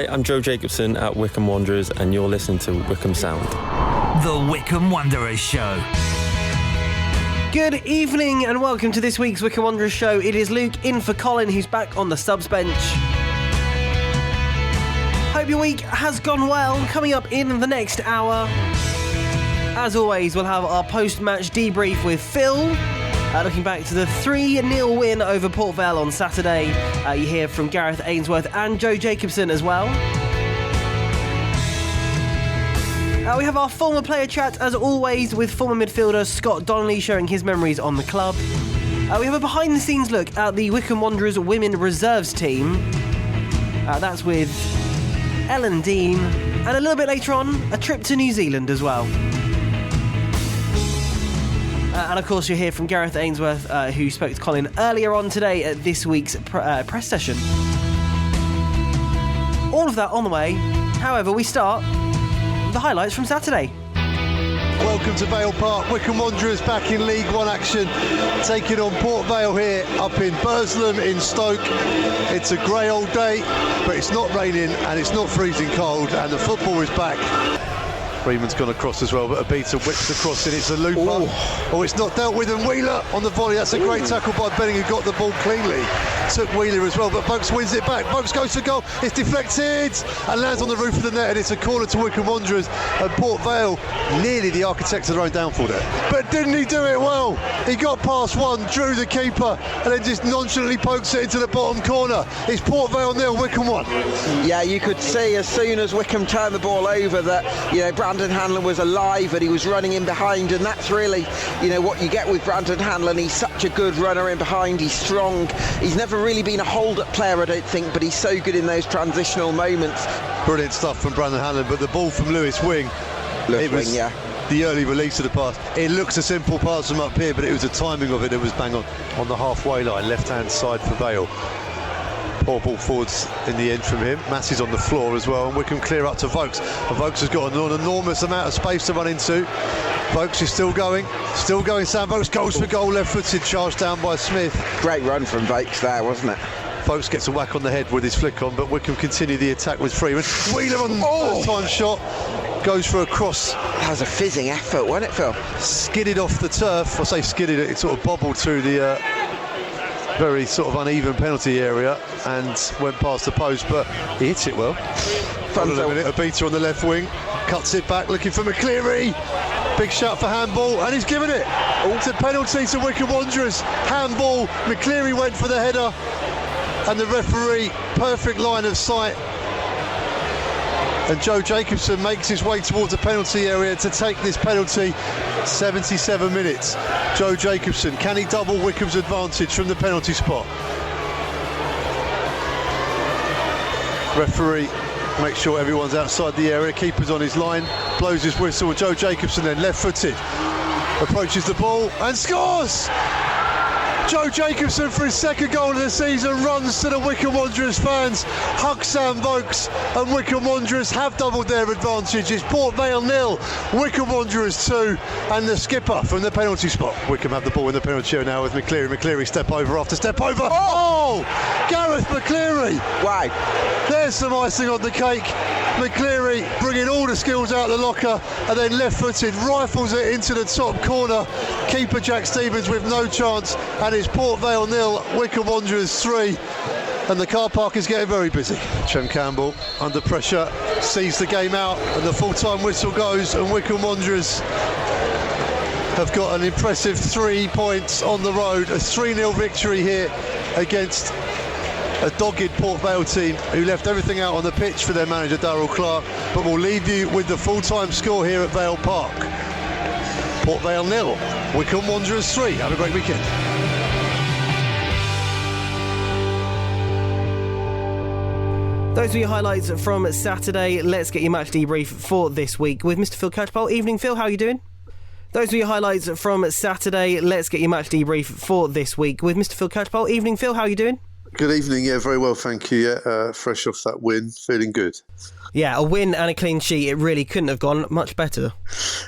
Hi, I'm Joe Jacobson at Wycombe Wanderers, and you're listening to Wycombe Sound. The Wycombe Wanderers Show. Good evening and welcome to this week's Wycombe Wanderers Show. It is Luke in for Colin, who's back on the subs bench. Hope your week has gone well. Coming up in the next hour, as always, we'll have our post-match debrief with Phil. Looking back to the 3-0 win over Port Vale on Saturday. You hear from Gareth, Ainsworth and Joe Jacobson as well. We have our former player chat, as always, with former midfielder Scott Donnelly sharing his memories on the club. We have a behind-the-scenes look at the Wycombe Wanderers Women reserves team. That's with Ellen Dean. And a little bit later on, a trip to New Zealand as well. And of course, you'll hear from Gareth Ainsworth, who spoke to Colin earlier on today at this week's press session. All of that on the way. However, we start the highlights from Saturday. Welcome to Vale Park. Wycombe Wanderers back in League One action, taking on Port Vale here up in Burslem in Stoke. It's a grey old day, but it's not raining and it's not freezing cold, and the football is back. Freeman's gone across as well, but Abita whips across and it's a looper. Oh, it's not dealt with, and Wheeler on the volley. That's a great tackle by Benning, who got the ball cleanly. Took Wheeler as well, but Vokes wins it back. Vokes goes for goal. It's deflected and lands on the roof of the net, and it's a corner to Wycombe Wanderers. And Port Vale, nearly the architects of their own downfall there. But didn't he do it well? He got past one, drew the keeper, and then just nonchalantly pokes it into the bottom corner. It's Port Vale 0, Wycombe 1. Yeah, you could see as soon as Wycombe turned the ball over that, Brandon Hanlon was alive and he was running in behind, and that's really, what you get with Brandon Hanlon. He's such a good runner in behind. He's strong. He's never really been a hold-up player, I don't think, but he's so good in those transitional moments. Brilliant stuff from Brandon Hanlon, but the ball from Lewis Wing, the early release of the pass. It looks a simple pass from up here, but it was the timing of it that was bang on the halfway line, left-hand side for Vale. Poor ball forwards in the end from him. Massey's on the floor as well, and Wycombe clear up to Vokes. And Vokes has got an enormous amount of space to run into. Vokes is still going. Sam Vokes goes for goal, left-footed, charged down by Smith. Great run from Vokes there, wasn't it? Vokes gets a whack on the head with his flick on, but Wycombe continue the attack with Freeman. Wheeler on the first-time shot. Goes for a cross. That was a fizzing effort, wasn't it, Phil? Skidded off the turf. I say skidded, it sort of bobbled through the very sort of uneven penalty area and went past the post, but he hits it well. Hold on a minute, Abita on the left wing, cuts it back, looking for McCleary. Big shot for handball, and he's given it. It's a penalty to Wycombe Wanderers. Handball, McCleary went for the header, and the referee, perfect line of sight. And Joe Jacobson makes his way towards the penalty area to take this penalty. 77 minutes. Joe Jacobson, can he double Wycombe's advantage from the penalty spot? Referee makes sure everyone's outside the area. Keeper's on his line, blows his whistle. Joe Jacobson then left-footed, approaches the ball and scores! Joe Jacobson, for his second goal of the season, runs to the Wycombe Wanderers fans, hugs Sam Vokes, and Wycombe Wanderers have doubled their advantage. It's Port Vale 0, Wycombe Wanderers 2, and the skipper from the penalty spot. Wycombe have the ball in the penalty area now with McCleary. McCleary step over after step over. Oh! Gareth McCleary! Wow. There's some icing on the cake. McCleary bringing all the skills out of the locker, and then left-footed rifles it into the top corner. Keeper Jack Stevens with no chance, and it's Port Vale 0, Wycombe Wanderers 3, and the car park is getting very busy. Chem Campbell under pressure sees the game out, and the full-time whistle goes, and Wycombe Wanderers have got an impressive 3 points on the road. A 3-0 victory here against a dogged Port Vale team who left everything out on the pitch for their manager Darryl Clark, but we'll leave you with the full-time score here at Vale Park. Port Vale 0, Wycombe Wanderers 3. Have a great weekend. Those were your highlights from Saturday. Let's get your match debrief for this week with Mr. Phil Catchpole. Evening, Phil, how are you doing? Those were your highlights from Saturday. Let's get your match debrief for this week with Mr. Phil Catchpole. Evening, Phil, how are you doing? Good evening, yeah, very well, thank you. Yeah, fresh off that win, feeling good. Yeah, a win and a clean sheet. It really couldn't have gone much better.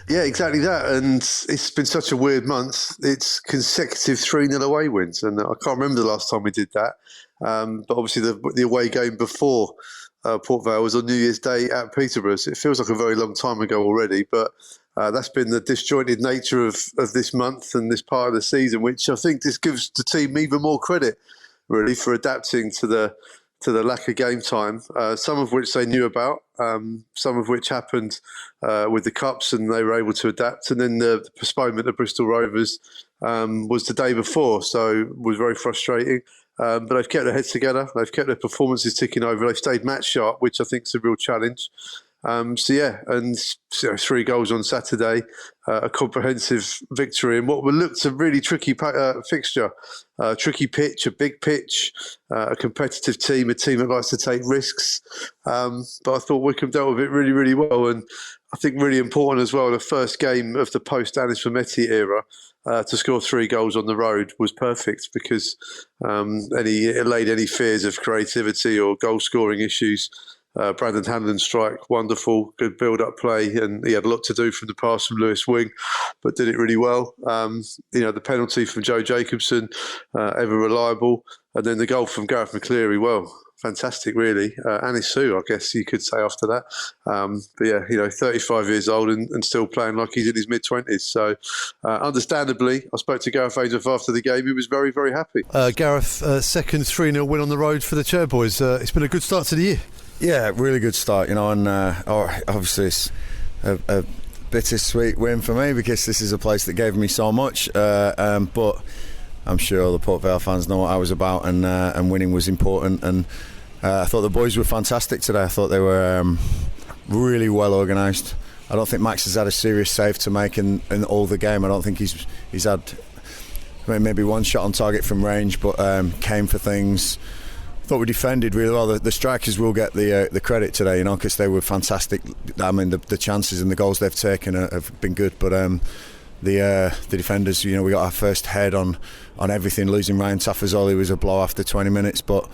Yeah, exactly that. And it's been such a weird month. It's consecutive 3-0 away wins. And I can't remember the last time we did that. But obviously the away game before Port Vale was on New Year's Day at Peterborough. So it feels like a very long time ago already, but that's been the disjointed nature of this month and this part of the season, which I think this gives the team even more credit, really, for adapting to the lack of game time, some of which they knew about, some of which happened with the Cups and they were able to adapt. And then the postponement of Bristol Rovers was the day before, so it was very frustrating. But they've kept their heads together. They've kept their performances ticking over. They've stayed match sharp, which I think is a real challenge. And 3 goals on Saturday, a comprehensive victory in what looked a really tricky fixture, tricky pitch, a big pitch, a competitive team, a team that likes to take risks. But I thought Wycombe dealt with it really, really well, and I think really important as well. The first game of the post-Anis Vermetti era. To score 3 goals on the road was perfect because it allayed any fears of creativity or goal-scoring issues. Brandon Hanlon's strike, wonderful, good build-up play, and he had a lot to do from the pass from Lewis Wing, but did it really well. The penalty from Joe Jacobson, ever reliable, and then the goal from Gareth McCleary, well, fantastic, really. Anis Sue, I guess you could say after that. 35 years old and still playing like he's in his mid-20s. So, understandably, I spoke to Gareth Ainsworth after the game. He was very, very happy. Gareth, second 3-0 win on the road for the Chairboys. It's been a good start to the year. Yeah, really good start, and obviously it's a bittersweet win for me because this is a place that gave me so much, but I'm sure the Port Vale fans know what I was about, and winning was important, and I thought the boys were fantastic today. I thought they were really well organised. I don't think Max has had a serious save to make in all the game. I don't think he's had maybe one shot on target from range, but came for things. I thought we defended really well. The strikers will get the credit today, because they were fantastic. I mean, the chances and the goals they've taken have been good, but the defenders, we got our first head on everything. Losing Ryan Taffazoli was a blow after 20 minutes, but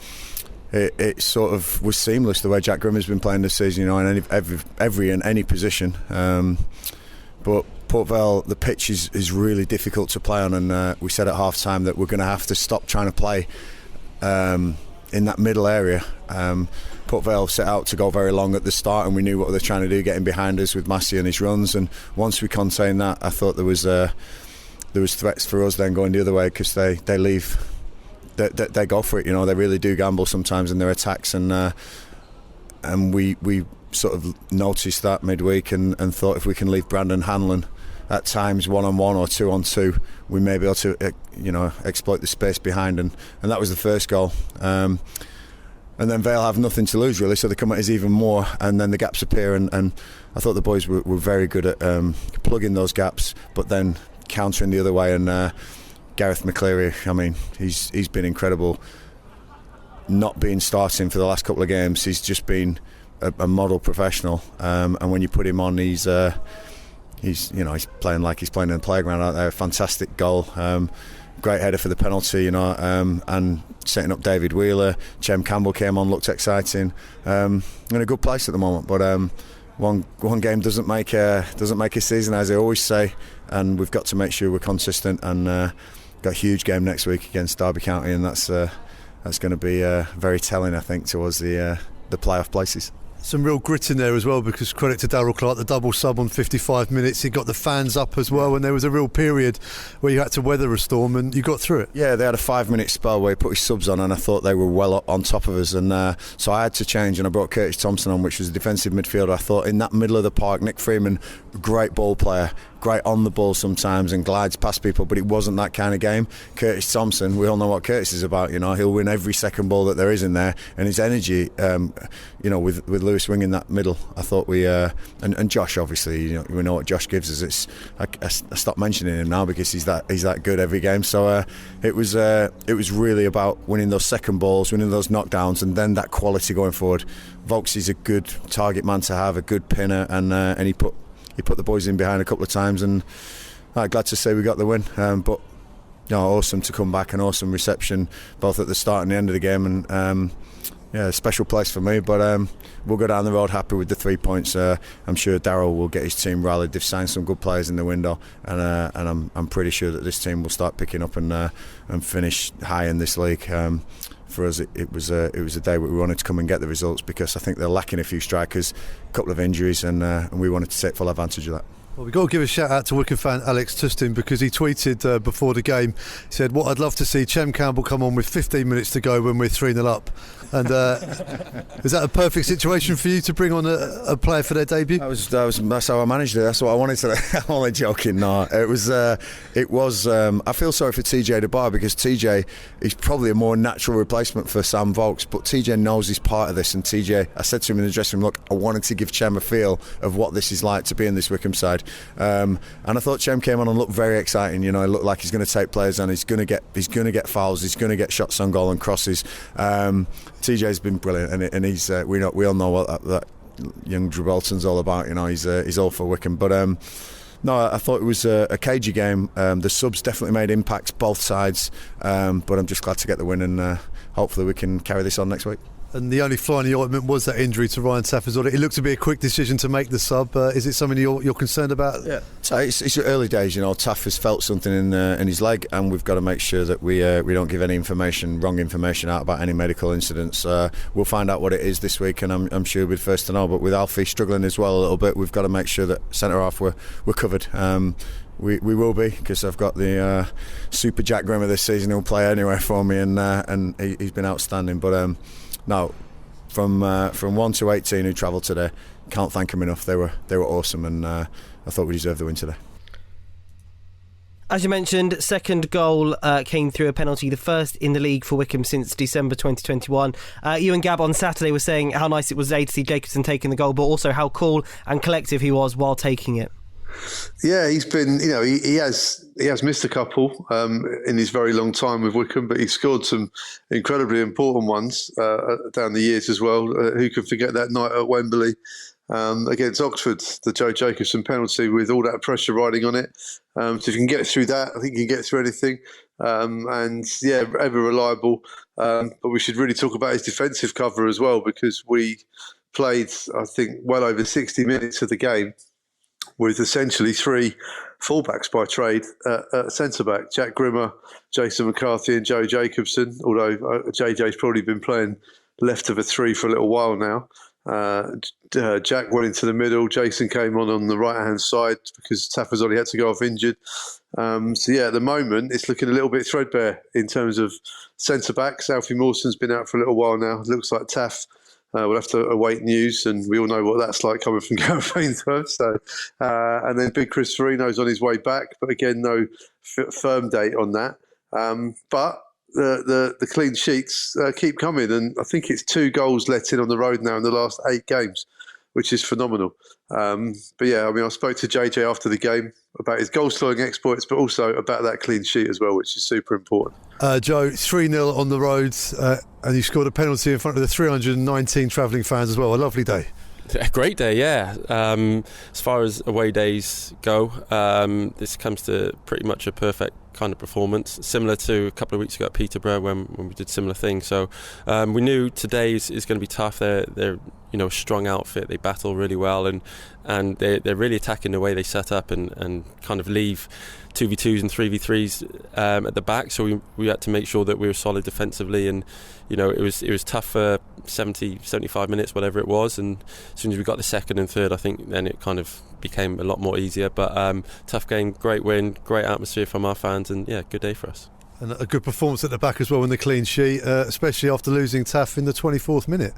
it sort of was seamless the way Jack Grimmer's been playing this season, in any position. But Port Vale, the pitch is really difficult to play on, and we said at half time that we're going to have to stop trying to play in that middle area. Port Vale set out to go very long at the start, and we knew what they were trying to do, getting behind us with Massey and his runs. And once we contained that, I thought there was threats for us then going the other way, because they go for it. They really do gamble sometimes in their attacks, and we sort of noticed that midweek and thought if we can leave Brandon Hanlon at times 1-on-1 or 2-on-2, we may be able to exploit the space behind, and that was the first goal. And then Vale have nothing to lose really, so they come at us even more, and then the gaps appear, and I thought the boys were very good at plugging those gaps, but then countering the other way. And Gareth McCleary, I mean, he's been incredible. Not being starting for the last couple of games, he's just been a model professional, and when you put him on, he's playing like he's playing in the playground out there. Fantastic goal, great header for the penalty, and setting up David Wheeler. Chem Campbell came on, looked exciting. In a good place at the moment, but one game doesn't make a season, as I always say, and we've got to make sure we're consistent. And got a huge game next week against Derby County, and that's going to be very telling, I think, towards the playoff places. Some real grit in there as well, because credit to Darryl Clark, the double sub on 55 minutes. He got the fans up as well, and there was a real period where you had to weather a storm, and you got through it. Yeah, they had a 5-minute spell where he put his subs on, and I thought they were well on top of us, and so I had to change, and I brought Curtis Thompson on, which was a defensive midfielder. I thought in that middle of the park, Nick Freeman, great ball player, great on the ball sometimes and glides past people, but it wasn't that kind of game. Curtis Thompson, we all know what Curtis is about, he'll win every second ball that there is in there, and his energy, with Lewis Wing in that middle, I thought we and Josh, obviously, we know what Josh gives us. I stopped mentioning him now because he's that good every game. So it was really about winning those second balls, winning those knockdowns, and then that quality going forward. Vokes is a good target man to have, a good pinner, and he put the boys in behind a couple of times, and glad to say we got the win. But awesome to come back, and awesome reception both at the start and the end of the game, and a special place for me. But we'll go down the road happy with the 3 points. I'm sure Darryl will get his team rallied. They've signed some good players in the window, and I'm pretty sure that this team will start picking up and finish high in this league. for us, it was a day where we wanted to come and get the results, because I think they're lacking a few strikers, a couple of injuries, and we wanted to take full advantage of that. Well, we've got to give a shout out to Wycombe fan Alex Tustin, because he tweeted before the game, he said, "What I'd love to see Chem Campbell come on with 15 minutes to go when we're 3-0 up." And is that a perfect situation for you to bring on a player for their debut? That's how I managed it. That's what I wanted to. I'm only joking. No, it was. I feel sorry for TJ DeBar, because TJ is probably a more natural replacement for Sam Vokes, but TJ knows he's part of this. And TJ, I said to him in the dressing room, look, I wanted to give Chem a feel of what this is like to be in this Wycombe side. And I thought Chem came on and looked very exciting. You know, it looked like he's going to take players on. He's going to get fouls. He's going to get shots on goal and crosses. TJ's been brilliant, and he's we all know what that young Drew Bolton's all about. You know, he's all for Wycombe. But no, I thought it was a cagey game. The subs definitely made impacts both sides. But I'm just glad to get the win, and hopefully we can carry this on next week. And the only fly in the ointment was that injury to Ryan Taff as well. It looked to be a quick decision to make the sub. Is it something you're concerned about? Yeah, so it's early days. You know, Taff has felt something in his leg, and we've got to make sure that we don't give any wrong information out about any medical incidents. We'll find out what it is this week, and I'm sure we'll be first to know. But with Alfie struggling as well a little bit, we've got to make sure that centre half we're covered. We will be, because I've got the Super Jack Grimmer this season who'll play anywhere for me, and he's been outstanding. But no, from 1 to 18 who travelled today, can't thank them enough. They were awesome, and I thought we deserved the win today. As you mentioned, second goal came through a penalty, the first in the league for Wycombe since December 2021. You and Gab on Saturday were saying how nice it was to see Jacobson taking the goal, but also how cool and collective he was while taking it. Yeah, he's been, you know, he has missed a couple in his very long time with Wycombe, but he's scored some incredibly important ones down the years as well. Who can forget that night at Wembley against Oxford, the Joe Jacobson penalty with all that pressure riding on it. So if you can get through that, I think you can get through anything. And yeah, ever reliable. But we should really talk about his defensive cover as well, because we played, I think, well over 60 minutes of the game with essentially three fullbacks by trade at centre-back. Jack Grimmer, Jason McCarthy and Joe Jacobson, although JJ's probably been playing left of a three for a little while now. Jack went into the middle. Jason came on the right-hand side because Taff only had to go off injured. So yeah, at the moment, it's looking a little bit threadbare in terms of centre-backs. Alfie Mawson's been out for a little while now. It looks like Taff we'll have to await news, and we all know what that's like coming from Gareth Ainsworth. So, and then Big Chris Farino's on his way back, but again, no firm date on that. But the clean sheets keep coming, and I think it's 2 goals let in on the road now in the last 8 games, which is phenomenal. But yeah, I mean, I spoke to JJ after the game about his goal-scoring exploits, but also about that clean sheet as well, which is super important. Joe, 3-0 on the road, and you scored a penalty in front of the 319 travelling fans as well. A lovely day. A great day, yeah. As far as away days go, this comes to pretty much a perfect kind of performance, similar to a couple of weeks ago at Peterborough when we did similar things. So we knew today is going to be tough. They're a strong outfit. They battle really well, and they're really attacking the way they set up and kind of leave 2v2s and 3v3s at the back. So we had to make sure that we were solid defensively, and it was tough for 75 minutes, whatever it was, and as soon as we got the second and third, I think then it kind of became a lot more easier. But tough game, great win, great atmosphere from our fans, and yeah, good day for us. And a good performance at the back as well in the clean sheet, especially after losing Taff in the 24th minute.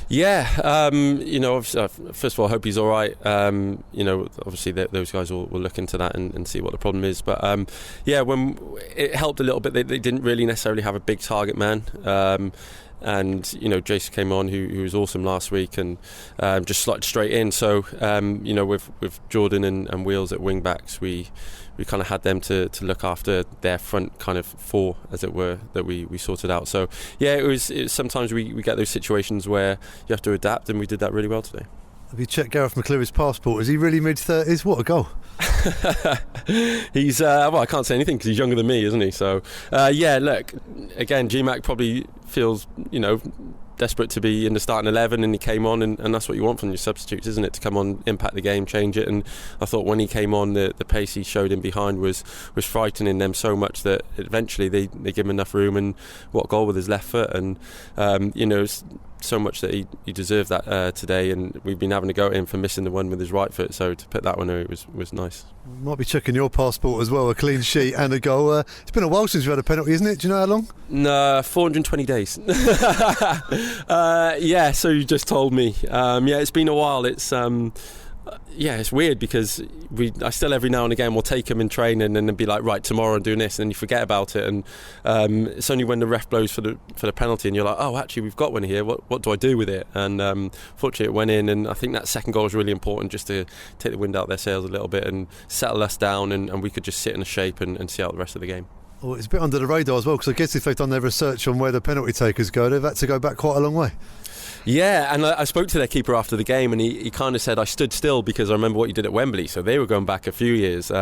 Yeah, first of all, I hope he's all right. Obviously those guys will look into that and see what the problem is. But when it helped a little bit, they didn't really necessarily have a big target man. And Jason came on, who was awesome last week, and just slotted straight in. So with Jordan and Wheels at wing backs, we kind of had them to look after their front kind of 4, as it were, that we sorted out. So yeah, it was sometimes we get those situations where you have to adapt, and we did that really well today. Have you checked Gareth McCleary's passport? Is he really mid-30s? What a goal. He's well, I can't say anything because he's younger than me, isn't he? So yeah, look, again, GMAC probably feels, desperate to be in the starting 11, and he came on, and that's what you want from your substitutes, isn't it? To come on, impact the game, change it. And I thought when he came on, the pace he showed in behind was frightening them so much that eventually they give him enough room, and what goal with his left foot, and so much that he deserved that today, and we've been having to go at him for missing the one with his right foot, so to put that one out was nice. Might be checking your passport as well, a clean sheet and a goal. It's been a while since you've had a penalty, isn't it? Do you know how long? No, 420 days. Yeah, so you just told me. Yeah, it's been a while. It's it's weird because I still every now and again will take him in training and then be like, right, tomorrow I'm doing this, and then you forget about it, and it's only when the ref blows for the penalty and you're like, oh, actually we've got one here, what do I do with it? And fortunately it went in, and I think that second goal was really important, just to take the wind out of their sails a little bit and settle us down, and we could just sit in a shape and see out the rest of the game. Well, it's a bit under the radar as well, because I guess if they've done their research on where the penalty takers go, they've had to go back quite a long way. Yeah, and I spoke to their keeper after the game, and he kind of said, I stood still because I remember what you did at Wembley, so they were going back a few years.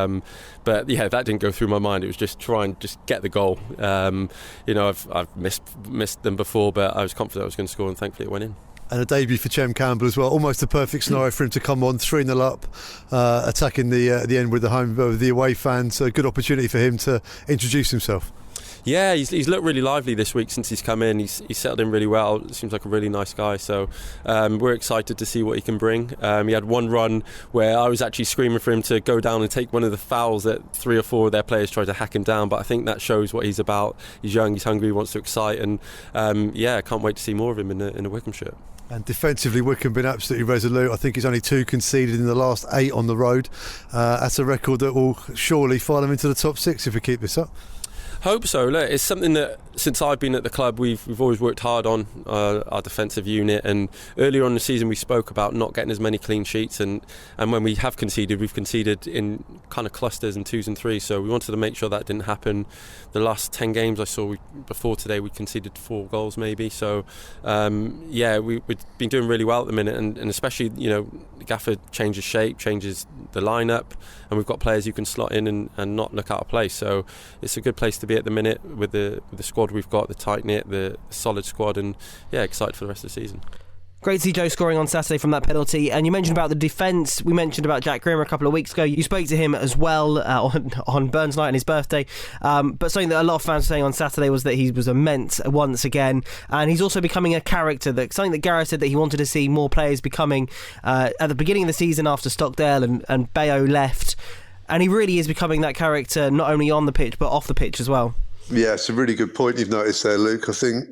But yeah, that didn't go through my mind. It was just try and just get the goal. I've missed them before, but I was confident I was going to score, and thankfully it went in. And a debut for Chem Campbell as well. Almost a perfect scenario for him to come on 3-0 up, attacking the end with the away fans. A good opportunity for him to introduce himself. Yeah, he's looked really lively this week since he's come in. He's settled in really well. Seems like a really nice guy. So we're excited to see what he can bring. He had one run where I was actually screaming for him to go down and take one of the fouls that 3 or 4 of their players tried to hack him down. But I think that shows what he's about. He's young, he's hungry, he wants to excite, and I can't wait to see more of him in a Wycombe shirt. And defensively, Wycombe been absolutely resolute. I think he's only 2 conceded in the last 8 on the road. That's a record that will surely file him into the top 6 if we keep this up. Hope so. Look, it's something that since I've been at the club we've always worked hard on, our defensive unit, and earlier on in the season we spoke about not getting as many clean sheets, and when we have conceded, we've conceded in kind of clusters and 2s and 3s, so we wanted to make sure that didn't happen. The last 10 games I saw before today we conceded 4 goals maybe, so we've been doing really well at the minute, and especially Gaffer changes shape, changes the lineup, and we've got players who can slot in and not look out of place, so it's a good place to be at the minute with the squad we've got, the tight knit, the solid squad, and excited for the rest of the season. Great to see Joe scoring on Saturday from that penalty. And you mentioned about the defence. We mentioned about Jack Grimmer a couple of weeks ago. You spoke to him as well on Burns night and his birthday. But something that a lot of fans were saying on Saturday was that he was immense once again. And he's also becoming a character. Something that Gareth said that he wanted to see more players becoming at the beginning of the season after Stockdale and Bayo left. And he really is becoming that character, not only on the pitch but off the pitch as well. Yeah, it's a really good point you've noticed there, Luke. I think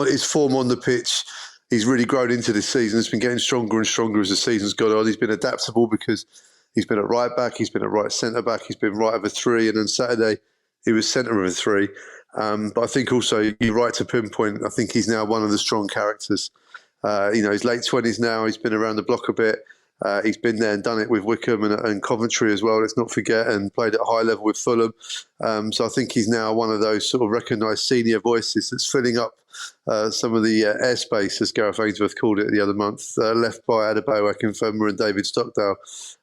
his form on the pitch, he's really grown into this season. It's been getting stronger and stronger as the season's gone on. He's been adaptable because he's been at right back, he's been at right centre back, he's been right of a 3, and on Saturday he was centre of a 3. But I think also you're right to pinpoint. I think he's now one of the strong characters. He's late 20s now. He's been around the block a bit. He's been there and done it with Wycombe and Coventry as well, let's not forget, and played at a high level with Fulham. So I think he's now one of those sort of recognised senior voices that's filling up some of the airspace, as Gareth Ainsworth called it the other month, left by Adebayo Akinfenwa and David Stockdale.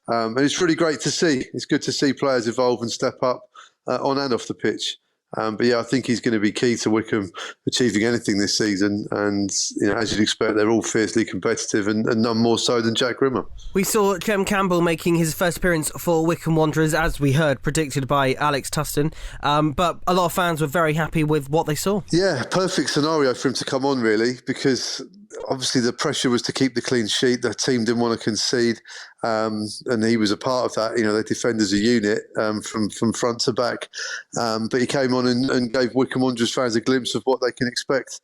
And it's really great to see. It's good to see players evolve and step up on and off the pitch. But I think he's going to be key to Wycombe achieving anything this season. And as you'd expect, they're all fiercely competitive, and none more so than Jack Grimmer. We saw Chem Campbell making his first appearance for Wycombe Wanderers, as we heard, predicted by Alex Tustin. But a lot of fans were very happy with what they saw. Yeah, perfect scenario for him to come on, really, because obviously the pressure was to keep the clean sheet. The team didn't want to concede, and he was a part of that. They defend as a unit from front to back. But he came on and gave Wycombe Wanderers fans a glimpse of what they can expect.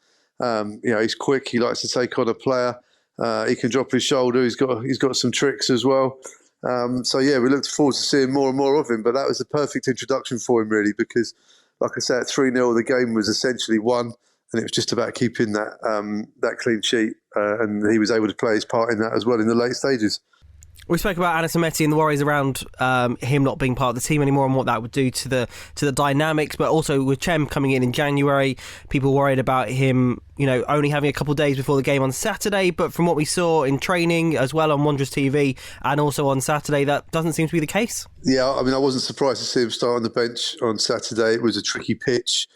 He's quick. He likes to take on a player. He can drop his shoulder. He's got some tricks as well. We looked forward to seeing more and more of him. But that was the perfect introduction for him, really, because, like I said, at 3-0, the game was essentially won. And it was just about keeping that clean sheet, and he was able to play his part in that as well in the late stages. We spoke about Anis Ameti and the worries around him not being part of the team anymore and what that would do to the dynamics, but also with Chem coming in January, people worried about him, only having a couple of days before the game on Saturday. But from what we saw in training as well on Wanderers TV and also on Saturday, that doesn't seem to be the case. Yeah, I mean, I wasn't surprised to see him start on the bench on Saturday. It was a tricky pitch,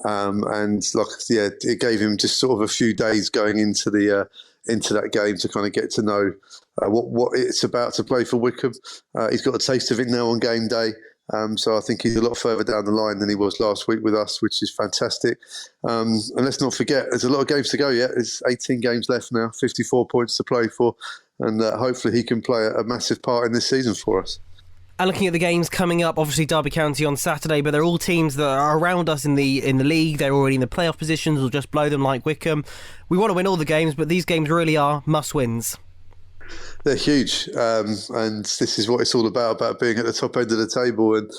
and it gave him just sort of a few days going into that game to kind of get to know what it's about to play for Wycombe. He's got a taste of it now on game day, so I think he's a lot further down the line than he was last week with us, which is fantastic. And let's not forget, there's a lot of games to go yet. There's 18 games left now, 54 points to play for, and hopefully he can play a massive part in this season for us. And looking at the games coming up, obviously Derby County on Saturday, but they're all teams that are around us in the league. They're already in the playoff positions. We'll just blow them like Wycombe. We want to win all the games, but these games really are must-wins. They're huge, and this is what it's all about being at the top end of the table. And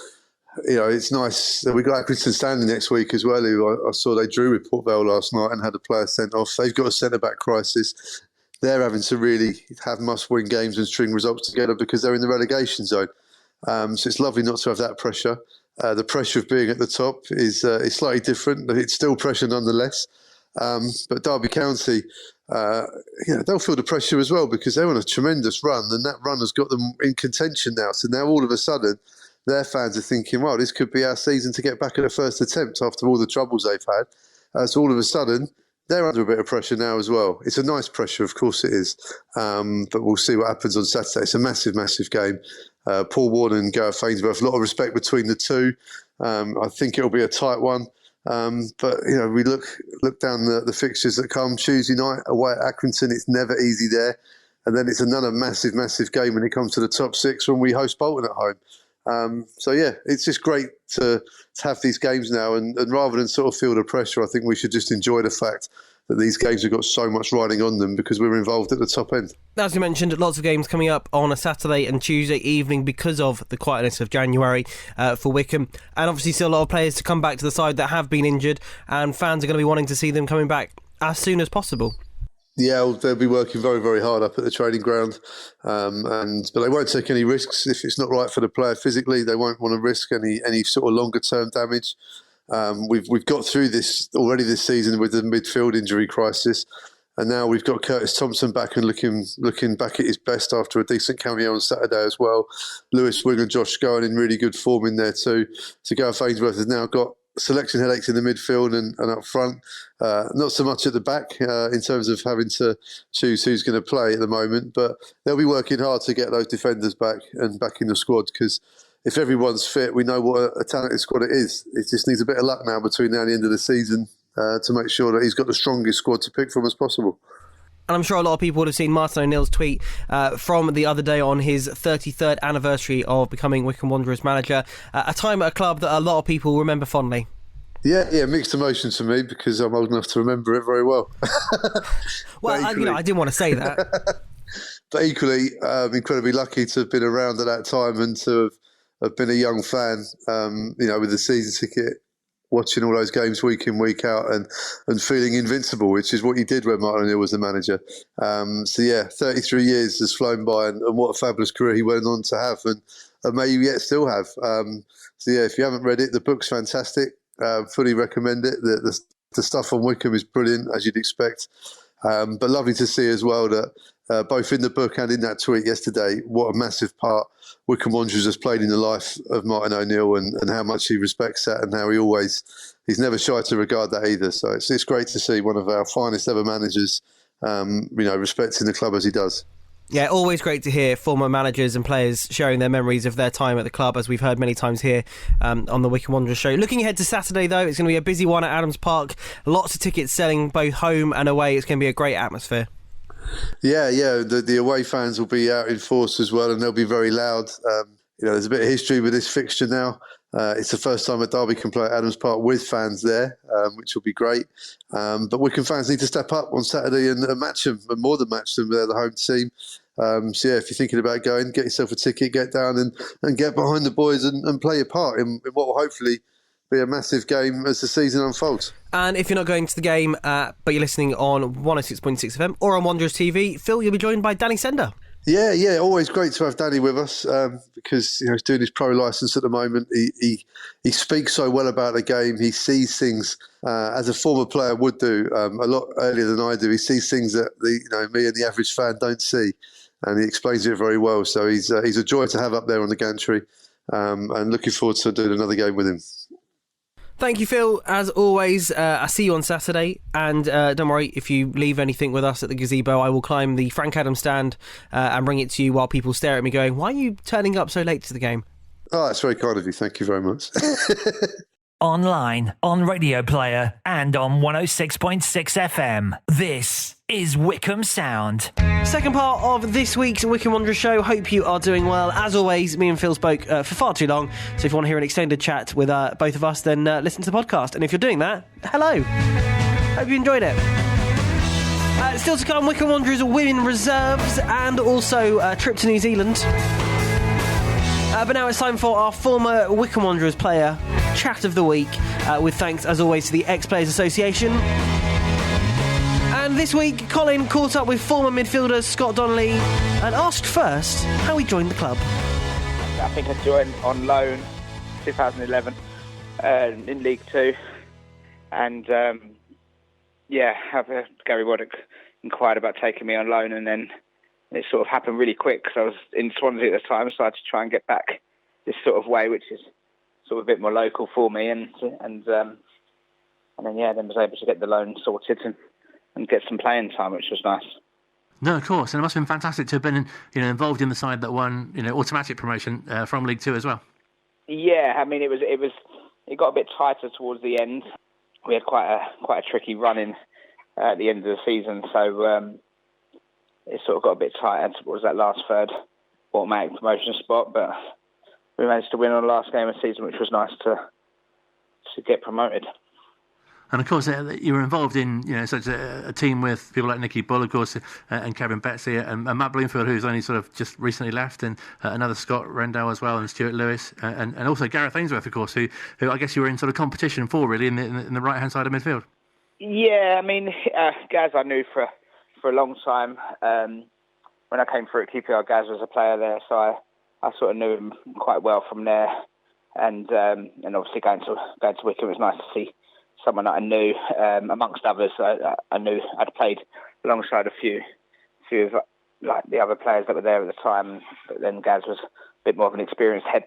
it's nice. We've got Accrington Stanley next week as well, who I saw they drew with Port Vale last night and had a player sent off. They've got a centre-back crisis. They're having to really have must-win games and string results together because they're in the relegation zone. So it's lovely not to have that pressure. The pressure of being at the top is slightly different, but it's still pressure nonetheless. But Derby County, they'll feel the pressure as well because they're on a tremendous run, and that run has got them in contention now. So now all of a sudden, their fans are thinking, well, this could be our season to get back at the first attempt after all the troubles they've had. So all of a sudden, they're under a bit of pressure now as well. It's a nice pressure, of course it is. But we'll see what happens on Saturday. It's a massive, massive game. Paul Ward and Gareth Ainsworth, a lot of respect between the two. I think it'll be a tight one. But we look down the fixtures that come Tuesday night away at Accrington. It's never easy there, and then it's another massive, massive game when it comes to the top six when we host Bolton at home. It's just great to have these games now, and rather than sort of feel the pressure, I think we should just enjoy the fact that these games have got so much riding on them because we're involved at the top end. As you mentioned, lots of games coming up on a Saturday and Tuesday evening because of the quietness of January for Wycombe, and obviously still a lot of players to come back to the side that have been injured, and fans are going to be wanting to see them coming back as soon as possible. Yeah, they'll be working very, very hard up at the training ground, but they won't take any risks if it's not right for the player physically. They won't want to risk any sort of longer term damage. We've got through this already this season with the midfield injury crisis, and now we've got Curtis Thompson back and looking back at his best after a decent cameo on Saturday as well. Lewis Wing and Josh going in really good form in there too. So Gareth Ainsworth has now got selection headaches in the midfield and up front, not so much at the back in terms of having to choose who's going to play at the moment, but they'll be working hard to get those defenders back and back in the squad because if everyone's fit, we know what a talented squad it is. It just needs a bit of luck now between now and the end of the season to make sure that he's got the strongest squad to pick from as possible. And I'm sure a lot of people would have seen Martin O'Neill's tweet from the other day on his 33rd anniversary of becoming Wycombe Wanderers manager, a time at a club that a lot of people remember fondly. Yeah, mixed emotions for me because I'm old enough to remember it very well. Well, I didn't want to say that. But equally, I'm incredibly lucky to have been around at that time and to have been a young fan, with the season ticket, watching all those games week in, week out and feeling invincible, which is what he did when Martin O'Neill was the manager. 33 years has flown by and what a fabulous career he went on to have and may yet still have. If you haven't read it, the book's fantastic. Fully recommend it. The stuff on Wycombe is brilliant, as you'd expect. But lovely to see as well that both in the book and in that tweet yesterday, what a massive part Wycombe Wanderers has played in the life of Martin O'Neill and how much he respects that and how he's never shy to regard that either. So it's great to see one of our finest ever managers, respecting the club as he does. Yeah, always great to hear former managers and players sharing their memories of their time at the club, as we've heard many times here on the Wycombe Wanderers Show. Looking ahead to Saturday, though, it's going to be a busy one at Adams Park. Lots of tickets selling both home and away. It's going to be a great atmosphere. Yeah. The away fans will be out in force as well, and they'll be very loud. There's a bit of history with this fixture now. It's the first time a Derby can play at Adams Park with fans there, which will be great. But Wycombe fans need to step up on Saturday and match them, and more than match them. They're the home team. If you're thinking about going, get yourself a ticket, get down and get behind the boys and play your part in what will hopefully be a massive game as the season unfolds. And if you're not going to the game, but you're listening on 106.6 FM or on Wanderers TV, Phil, you'll be joined by Danny Sender. Yeah, always great to have Danny with us because he's doing his pro licence at the moment. He speaks so well about the game. He sees things as a former player would do a lot earlier than I do. He sees things that me and the average fan don't see, and he explains it very well. So he's a joy to have up there on the gantry, and looking forward to doing another game with him. Thank you, Phil. As always, I'll see you on Saturday. And don't worry, if you leave anything with us at the gazebo, I will climb the Frank Adams stand and bring it to you while people stare at me going, why are you turning up so late to the game? Oh, that's very kind of you. Thank you very much. Online, on Radio Player, and on 106.6 FM. This is Wycombe Sound. Second part of this week's Wycombe Wanderers Show. Hope you are doing well. As always, me and Phil spoke for far too long. So if you want to hear an extended chat with both of us, then listen to the podcast. And if you're doing that, hello. Hope you enjoyed it. Still to come, Wycombe Wanderers Women Reserves and also a trip to New Zealand. But now it's time for our former Wycombe Wanderers player chat of the week, with thanks, as always, to the Ex-Players Association. And this week, Colin caught up with former midfielder Scott Donnelly and asked first how he joined the club. I think I joined on loan 2011 in League Two. And, Gary Waddock inquired about taking me on loan, and then it sort of happened really quick because I was in Swansea at the time, so I had to try and get back this sort of way, which is sort of a bit more local for me, and then was able to get the loan sorted and get some playing time, which was nice. No, of course, and it must have been fantastic to have been involved in the side that won automatic promotion from League Two as well. Yeah, I mean it got a bit tighter towards the end. We had quite a tricky run in at the end of the season, so it sort of got a bit tighter towards that last third automatic promotion spot, but we managed to win on the last game of the season, which was nice to get promoted. And of course, you were involved in such a team with people like Nicky Bull, of course, and Kevin Betsy, and Matt Bloomfield, who's only sort of just recently left, and another Scott Rendell as well, and Stuart Lewis, and also Gareth Ainsworth, of course, who I guess you were in sort of competition for, really, in the right-hand side of midfield. Yeah, I mean, Gaz I knew for a long time. When I came through at QPR, Gaz was a player there, so I sort of knew him quite well from there. And obviously going to Wycombe, it was nice to see someone that I knew, amongst others. I knew I'd played alongside a few of like the other players that were there at the time, but then Gaz was a bit more of an experienced head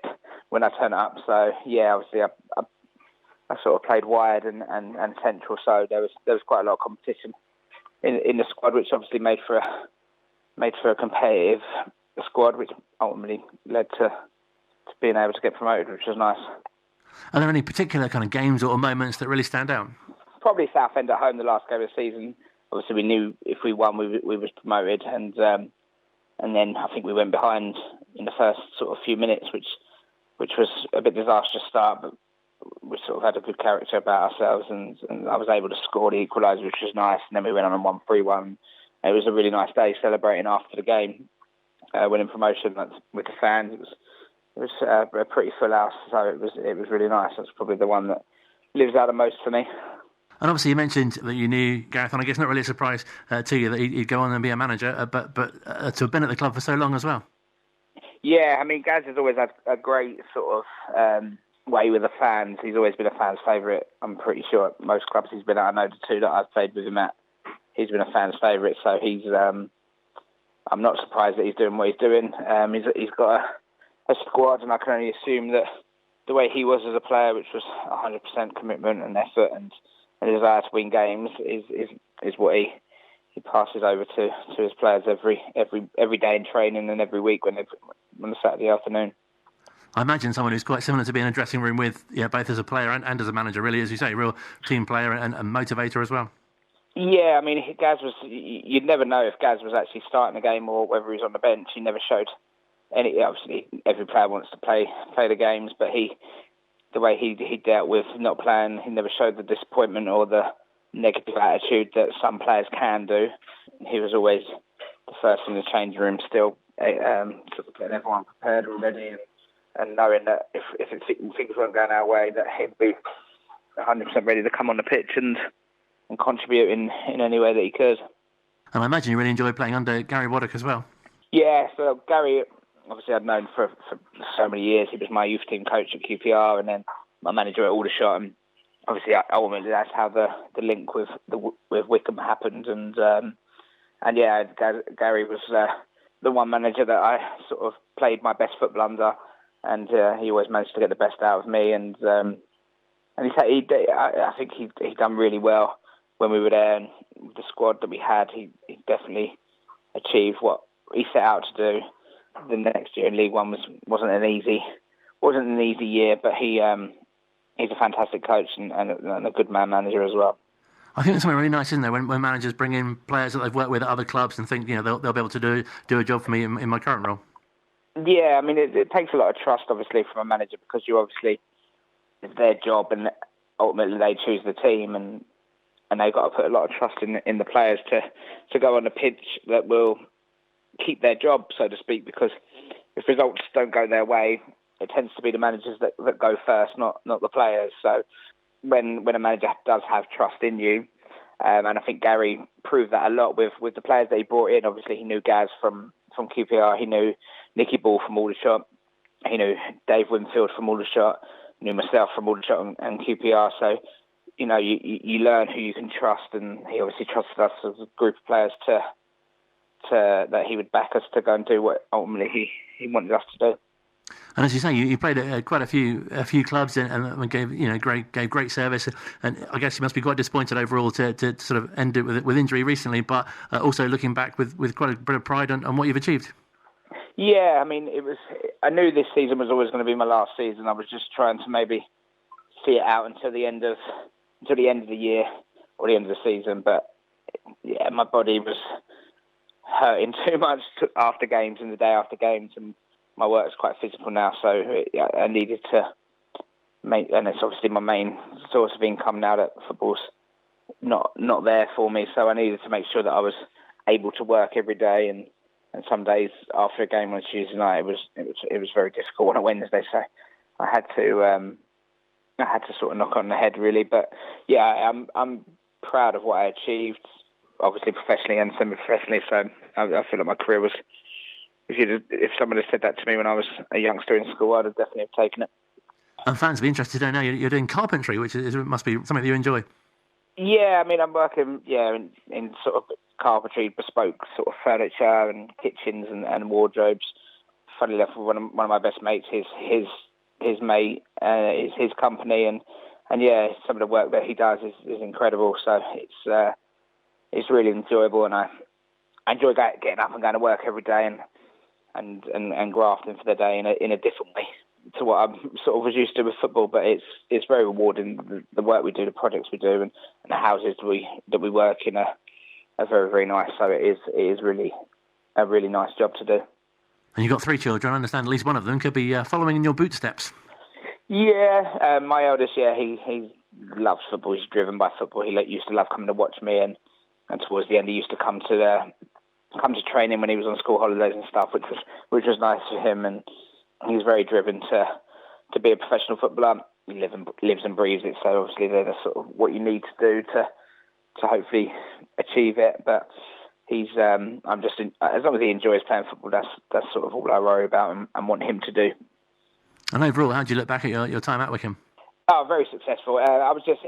when I turned up. So yeah, obviously I sort of played wide and central, so there was quite a lot of competition in the squad, which obviously made for a competitive squad, which ultimately led to being able to get promoted, which was nice. Are there any particular kind of games or moments that really stand out? Probably Southend at home, the last game of the season. Obviously, we knew if we won, we was promoted, and then I think we went behind in the first sort of few minutes, which was a bit disastrous start, but we sort of had a good character about ourselves, and I was able to score the equaliser, which was nice. And then we went on and won 3-1. It was a really nice day celebrating after the game, winning promotion with the fans. It was a pretty full house, so it was really nice. That's probably the one that lives out the most for me. And obviously you mentioned that you knew Gareth, and I guess not really a surprise to you that he'd go on and be a manager, but to have been at the club for so long as well. Yeah, I mean, Gaz has always had a great sort of way with the fans. He's always been a fan's favourite. I'm pretty sure at most clubs he's been at. I know the two that I've played with him at, he's been a fan's favourite. So he's, I'm not surprised that he's doing what he's doing. He's got a squad, and I can only assume that the way he was as a player, which was 100% commitment and effort and a desire to win games, is what he passes over to his players every day in training and every week on a Saturday afternoon. I imagine someone who's quite similar to being in a dressing room with both as a player and as a manager, really, as you say, real team player and motivator as well. Yeah, I mean, Gaz was. You'd never know if Gaz was actually starting the game or whether he was on the bench. He never showed any. Obviously, every player wants to play the games, but the way he dealt with not playing, he never showed the disappointment or the negative attitude that some players can do. He was always the first in the changing room, still sort of getting everyone prepared already, and knowing that if things weren't going our way, that he'd be 100% ready to come on the pitch and contribute in any way that he could. And I imagine you really enjoyed playing under Gary Waddock as well. Yeah, so Gary, obviously I'd known for so many years. He was my youth team coach at QPR and then my manager at Aldershot. And obviously, ultimately, that's how the link with Wycombe happened. And yeah, Gary was the one manager that I sort of played my best football under. And he always managed to get the best out of me. And I think he'd done really well when we were there. And with the squad that we had, he definitely achieved what he set out to do. The next year in League One wasn't an easy year, but he's a fantastic coach and a good manager as well. I think it's something really nice, isn't there, when managers bring in players that they've worked with at other clubs and think, they'll be able to do a job for me in my current role. Yeah, I mean, it takes a lot of trust, obviously, from a manager because it's their job and ultimately they choose the team and they've got to put a lot of trust in the players to go on the pitch that will keep their job, so to speak, because if results don't go their way, it tends to be the managers that go first, not the players. So when a manager does have trust in you, and I think Gary proved that a lot with the players that he brought in. Obviously, he knew Gaz from QPR, he knew Nicky Ball from Aldershot, he knew Dave Winfield from Aldershot, knew myself from Aldershot and QPR. So, you learn who you can trust, and he obviously trusted us as a group of players that he would back us to go and do what ultimately he wanted us to do. And as you say, you played at quite a few clubs and gave great service. And I guess you must be quite disappointed overall to sort of end it with injury recently, but also looking back with quite a bit of pride on what you've achieved. Yeah, I mean, I knew this season was always going to be my last season. I was just trying to maybe see it out until the end of the year or the end of the season. But yeah, my body was hurting too much after games and the day after games, and my work's quite physical now, so I needed to make, and it's obviously my main source of income now that football's not there for me, so I needed to make sure that I was able to work every day, and some days after a game on a Tuesday night, it was very difficult on a Wednesday, so I had to sort of knock on the head really, but yeah, I'm proud of what I achieved, obviously professionally and semi-professionally, so I feel like my career was, if someone had said that to me when I was a youngster in school, I'd have definitely have taken it. And fans will be interested to know you're doing carpentry, which must be something that you enjoy. Yeah, I mean, I'm working in sort of carpentry, bespoke sort of furniture and kitchens and wardrobes. Funnily enough, one of my best mates, his mate, is his company, and yeah, some of the work that he does is incredible. So it's really enjoyable, and I enjoy getting up and going to work every day and grafting for the day in a different way to what I sort of was used to with football. But it's very rewarding, the work we do, the projects we do, and the houses that we work in are very, very nice. So it is really a really nice job to do. And you've got 3 children. I understand at least one of them could be following in your footsteps. Yeah, my eldest, he loves football. He's driven by football. He used to love coming to watch me, and towards the end he used to come to training when he was on school holidays and stuff, which was nice for him. And he's very driven to be a professional footballer. He lives and breathes it. So obviously they're sort of what you need to do to hopefully achieve it. But he's I'm just as long as he enjoys playing football, that's sort of all I worry about and want him to do. And overall, how do you look back at your time at Wycombe? Oh, very successful. I was just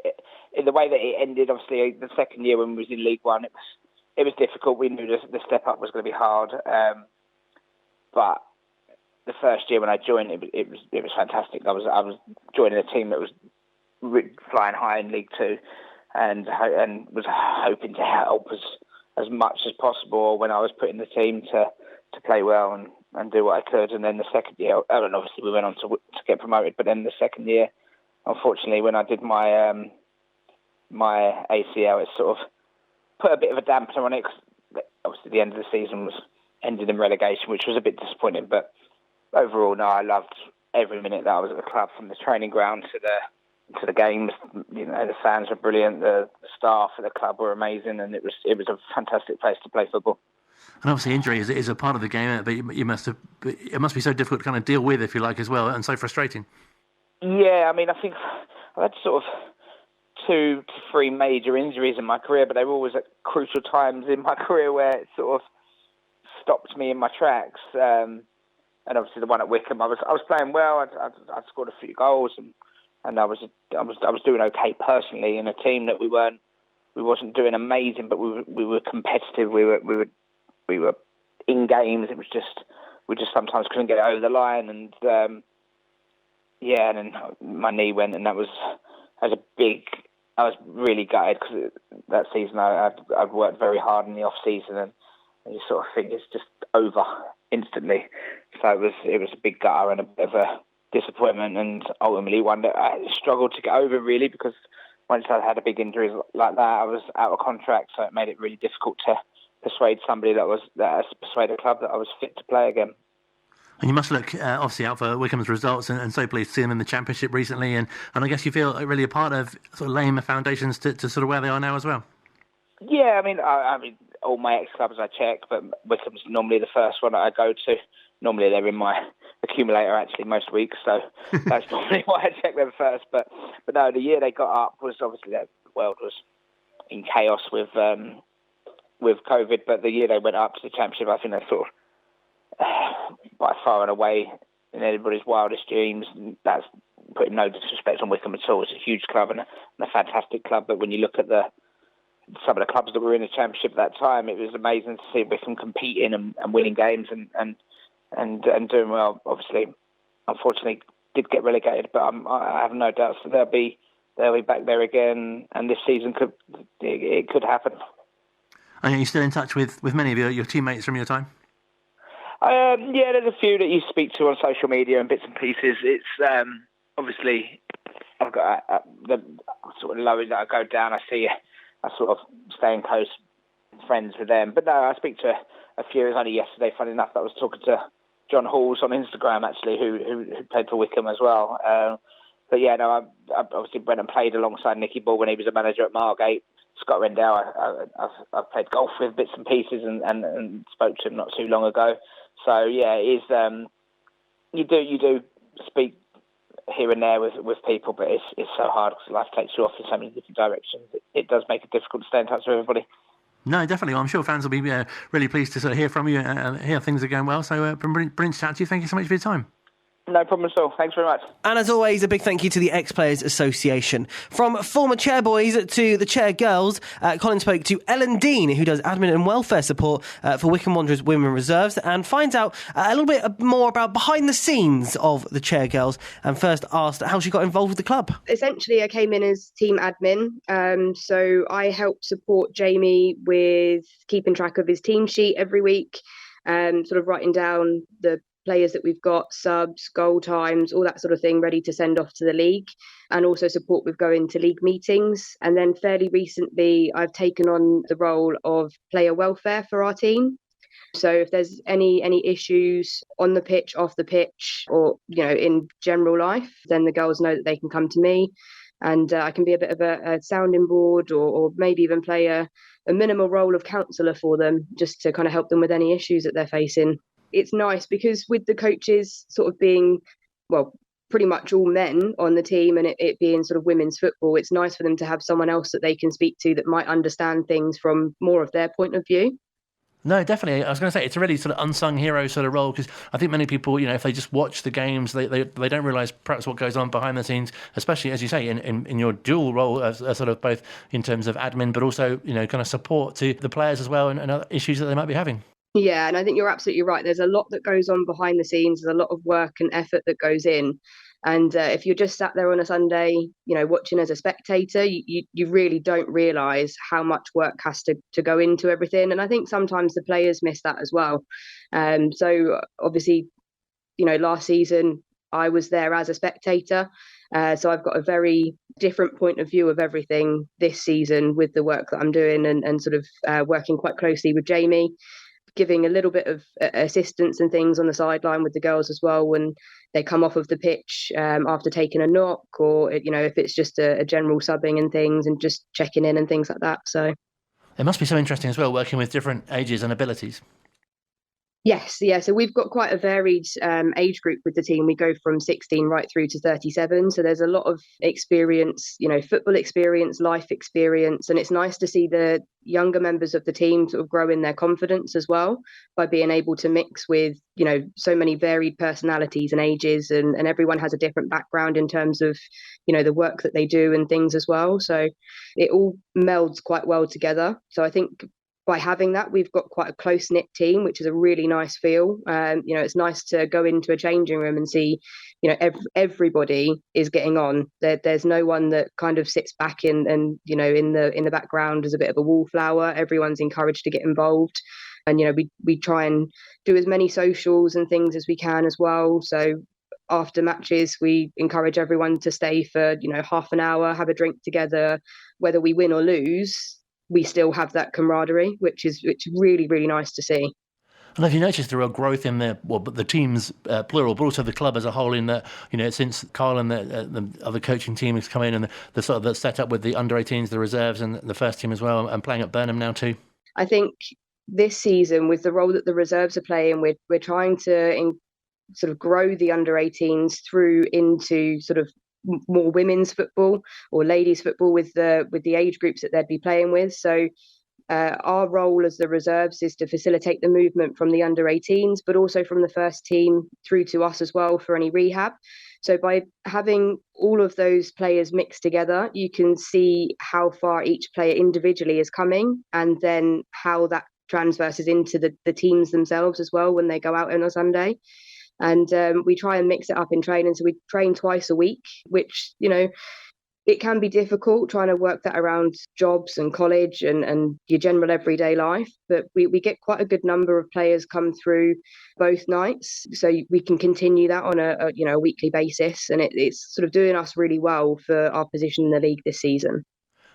in the way that it ended. Obviously, the second year when we was in League One, it was difficult. We knew the step up was going to be hard, but the first year when I joined, it was fantastic. I was joining a team that was flying high in League Two, and was hoping to help as much as possible when I was put in the team to play well and do what I could. And then the second year, and obviously we went on to get promoted. But then the second year, unfortunately, when I did my my ACL, it sort of put a bit of a dampener on it. Cause obviously, the end of the season ended in relegation, which was a bit disappointing. But overall, no, I loved every minute that I was at the club, from the training ground to the games. The fans were brilliant. The staff at the club were amazing, and it was a fantastic place to play football. And obviously, injury is a part of the game, but it must be so difficult to kind of deal with, if you like, as well, and so frustrating. Yeah, I mean, I think I had sort of 2 to 3 major injuries in my career, but they were always at crucial times in my career where it sort of stopped me in my tracks. And obviously the one at Wycombe, I was playing well. I'd scored a few goals, and I was doing okay personally in a team that we wasn't doing amazing, but we were competitive. We were in games. It was just we just sometimes couldn't get it over the line, and and then my knee went, and that was a big. I was really gutted because that season I'd worked very hard in the off season, and you sort of think it's just over instantly. So it was a big gutter and a bit of a disappointment, and ultimately one that I struggled to get over really, because once I had a big injury like that, I was out of contract, so it made it really difficult to persuade somebody persuade a club that I was fit to play again. And you must look obviously out for Wycombe's results, and so pleased to see them in the Championship recently. And I guess you feel really a part of sort of laying the foundations to sort of where they are now as well. Yeah, I mean, all my ex-clubs I check, but Wycombe's normally the first one that I go to. Normally they're in my accumulator actually most weeks, so that's normally why I check them first. But no, the year they got up was obviously the world was in chaos with COVID. But the year they went up to the Championship, I think they sort of by far and away in anybody's wildest dreams. That's putting no disrespect on Wycombe at all. It's a huge club and a fantastic club. But when you look at some of the clubs that were in the Championship at that time, it was amazing to see Wycombe competing and winning games and doing well. Obviously, unfortunately, did get relegated, but I have no doubts that they'll be back there again. And this season could happen. Are you still in touch with many of your teammates from your time? Yeah, there's a few that you speak to on social media and bits and pieces. It's obviously I've got the sort of lows that I go down. I sort of stay in close friends with them. But no, I speak to a few. It was only yesterday, funny enough, that I was talking to John Halls on Instagram actually, who played for Wycombe as well. But yeah, no, I obviously went and played alongside Nicky Ball when he was a manager at Margate. Scott Rendell, I've played golf with bits and pieces and spoke to him not too long ago. So yeah, it is. You do speak here and there with people, but it's so hard because life takes you off in so many different directions. It does make it difficult to stay in touch with everybody. No, definitely. I'm sure fans will be really pleased to sort of hear from you and hear things are going well. So, brilliant to chat to you. Thank you so much for your time. No problem at all. Thanks very much. And as always, a big thank you to the Ex-Players Association. From former Chairboys to the Chair Girls, Colin spoke to Ellen Dean, who does admin and welfare support for Wycombe Wanderers Women Reserves, and finds out a little bit more about behind the scenes of the Chair Girls, and first asked how she got involved with the club. Essentially, I came in as team admin, so I helped support Jamie with keeping track of his team sheet every week, sort of writing down the players that we've got, subs, goal times, all that sort of thing ready to send off to the league, and also support with going to league meetings. And then fairly recently, I've taken on the role of player welfare for our team. So if there's any issues on the pitch, off the pitch, or in general life, then the girls know that they can come to me, and I can be a bit of a sounding board, or maybe even play a minimal role of counsellor for them, just to kind of help them with any issues that they're facing. It's nice because with the coaches sort of being, well, pretty much all men on the team, and it being sort of women's football, it's nice for them to have someone else that they can speak to that might understand things from more of their point of view. No, definitely. I was going to say it's a really sort of unsung hero sort of role, because I think many people, if they just watch the games, they don't realise perhaps what goes on behind the scenes, especially, as you say, in your dual role as sort of both in terms of admin, but also, kind of support to the players as well, and other issues that they might be having. Yeah, and I think you're absolutely right. There's a lot that goes on behind the scenes. There's a lot of work and effort that goes in. And if you're just sat there on a Sunday, watching as a spectator, you really don't realise how much work has to go into everything. And I think sometimes the players miss that as well. So obviously, last season I was there as a spectator. So I've got a very different point of view of everything this season with the work that I'm doing, and sort of working quite closely with Jamie, giving a little bit of assistance and things on the sideline with the girls as well when they come off of the pitch after taking a knock, or if it's just a general subbing and things, and just checking in and things like that. So it must be so interesting as well, working with different ages and abilities. Yes, yeah. So we've got quite a varied age group with the team. We go from 16 right through to 37. So there's a lot of experience, football experience, life experience. And it's nice to see the younger members of the team sort of grow in their confidence as well by being able to mix with, so many varied personalities and ages. And everyone has a different background in terms of, the work that they do and things as well. So it all melds quite well together. So I think by having that, we've got quite a close-knit team, which is a really nice feel. It's nice to go into a changing room and see, everybody is getting on. There's no one that kind of sits back in the background as a bit of a wallflower. Everyone's encouraged to get involved. And, we try and do as many socials and things as we can as well. So after matches, we encourage everyone to stay for, half an hour, have a drink together, whether we win or lose. We still have that camaraderie, which is really, really nice to see. And have you noticed the real growth in the teams, plural, but also the club as a whole in that, since Colin and the other coaching team has come in and the sort of the set up with the under-18s, the reserves and the first team as well, and playing at Burnham now too? I think this season, with the role that the reserves are playing, we're trying to sort of grow the under-18s through into sort of more women's football or ladies football with the age groups that they'd be playing with. So our role as the reserves is to facilitate the movement from the under-18s, but also from the first team through to us as well for any rehab. So by having all of those players mixed together, you can see how far each player individually is coming, and then how that transverses into the teams themselves as well when they go out on a Sunday. And we try and mix it up in training. So we train twice a week, which, it can be difficult trying to work that around jobs and college and your general everyday life. But we get quite a good number of players come through both nights. So we can continue that on a weekly basis. And it's sort of doing us really well for our position in the league this season.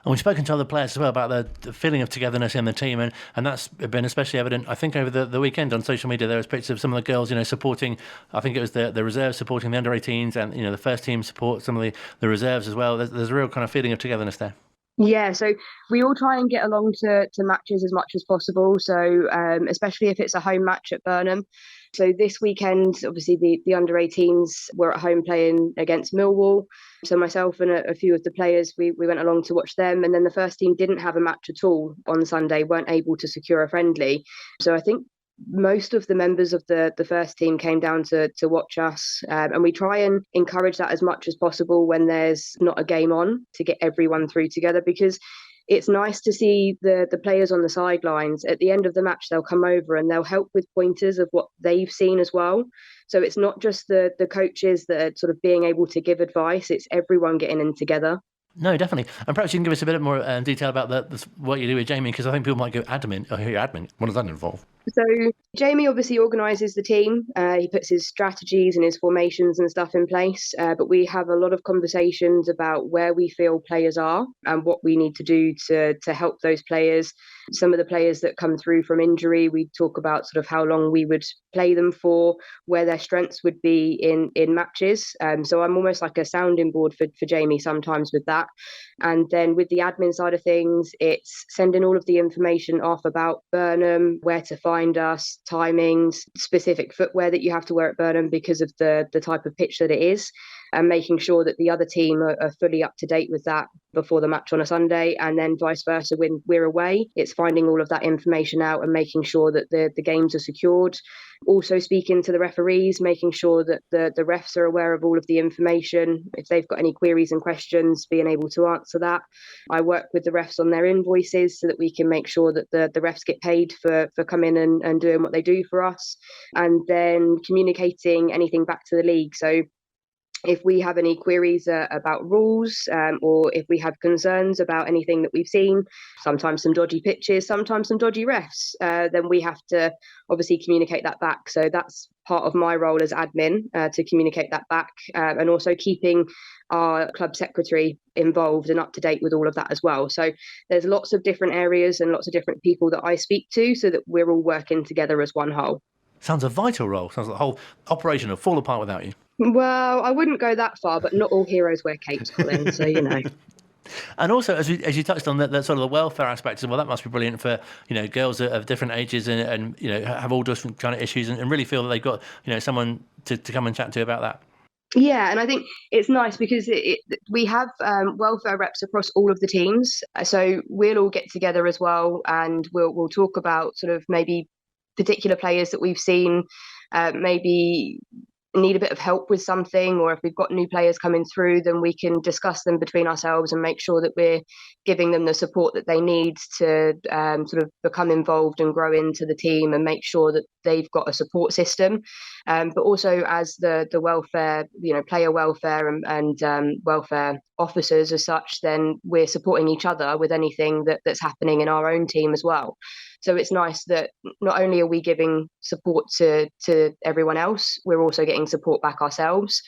And we've spoken to other players as well about the feeling of togetherness in the team, and that's been especially evident, I think, over the weekend on social media. There was pictures of some of the girls, supporting, I think it was the reserves supporting the under-18s, and, the first team support some of the reserves as well. There's a real kind of feeling of togetherness there. Yeah, so we all try and get along to matches as much as possible. So especially if it's a home match at Burnham. So this weekend, obviously the under-18s were at home playing against Millwall. So myself and a few of the players, we went along to watch them. And then the first team didn't have a match at all on Sunday, weren't able to secure a friendly. So I think most of the members of the first team came down to watch us, and we try and encourage that as much as possible when there's not a game on, to get everyone through together, because it's nice to see the players on the sidelines. At the end of the match, they'll come over and they'll help with pointers of what they've seen as well. So it's not just the coaches that are sort of being able to give advice, it's everyone getting in together. No, definitely. And perhaps you can give us a bit more detail about what you do with Jamie, because I think people might go admin. Oh, you're admin. What does that involve? So Jamie obviously organises the team. He puts his strategies and his formations and stuff in place. But we have a lot of conversations about where we feel players are and what we need to do to help those players. Some of the players that come through from injury, we talk about sort of how long we would play them for, where their strengths would be in matches. So I'm almost like a sounding board for Jamie sometimes with that. And then with the admin side of things, it's sending all of the information off about Burnham, where to find us, timings, specific footwear that you have to wear at Burnham because of the type of pitch that it is, and making sure that the other team are fully up to date with that before the match on a Sunday. And then vice versa, when we're away, it's finding all of that information out and making sure that the games are secured. Also speaking to the referees, making sure that the refs are aware of all of the information. If they've got any queries and questions, being able to answer that. I work with the refs on their invoices so that we can make sure that the refs get paid for coming and doing what they do for us. And then communicating anything back to the league. So if we have any queries about rules, or if we have concerns about anything that we've seen, sometimes some dodgy pitches, sometimes some dodgy refs, then we have to obviously communicate that back. So that's part of my role as admin, to communicate that back, and also keeping our club secretary involved and up to date with all of that as well. So there's lots of different areas and lots of different people that I speak to so that we're all working together as one whole. Sounds a vital role. Sounds like the whole operation will fall apart without you. Well, I wouldn't go that far, but not all heroes wear capes, Colin, so you know. And also, as you touched on, that sort of the welfare aspect as well, that must be brilliant for girls of different ages and have all different kind of issues and really feel that they've got someone to come and chat to about that. Yeah, and I think it's nice because we have welfare reps across all of the teams, so we'll all get together as well, and we'll talk about sort of maybe particular players that we've seen maybe need a bit of help with something, or if we've got new players coming through, then we can discuss them between ourselves and make sure that we're giving them the support that they need to sort of become involved and grow into the team and make sure that they've got a support system. But also as the welfare, player welfare and welfare officers as such, then we're supporting each other with anything that's happening in our own team as well. So it's nice that not only are we giving support to everyone else, we're also getting support back ourselves.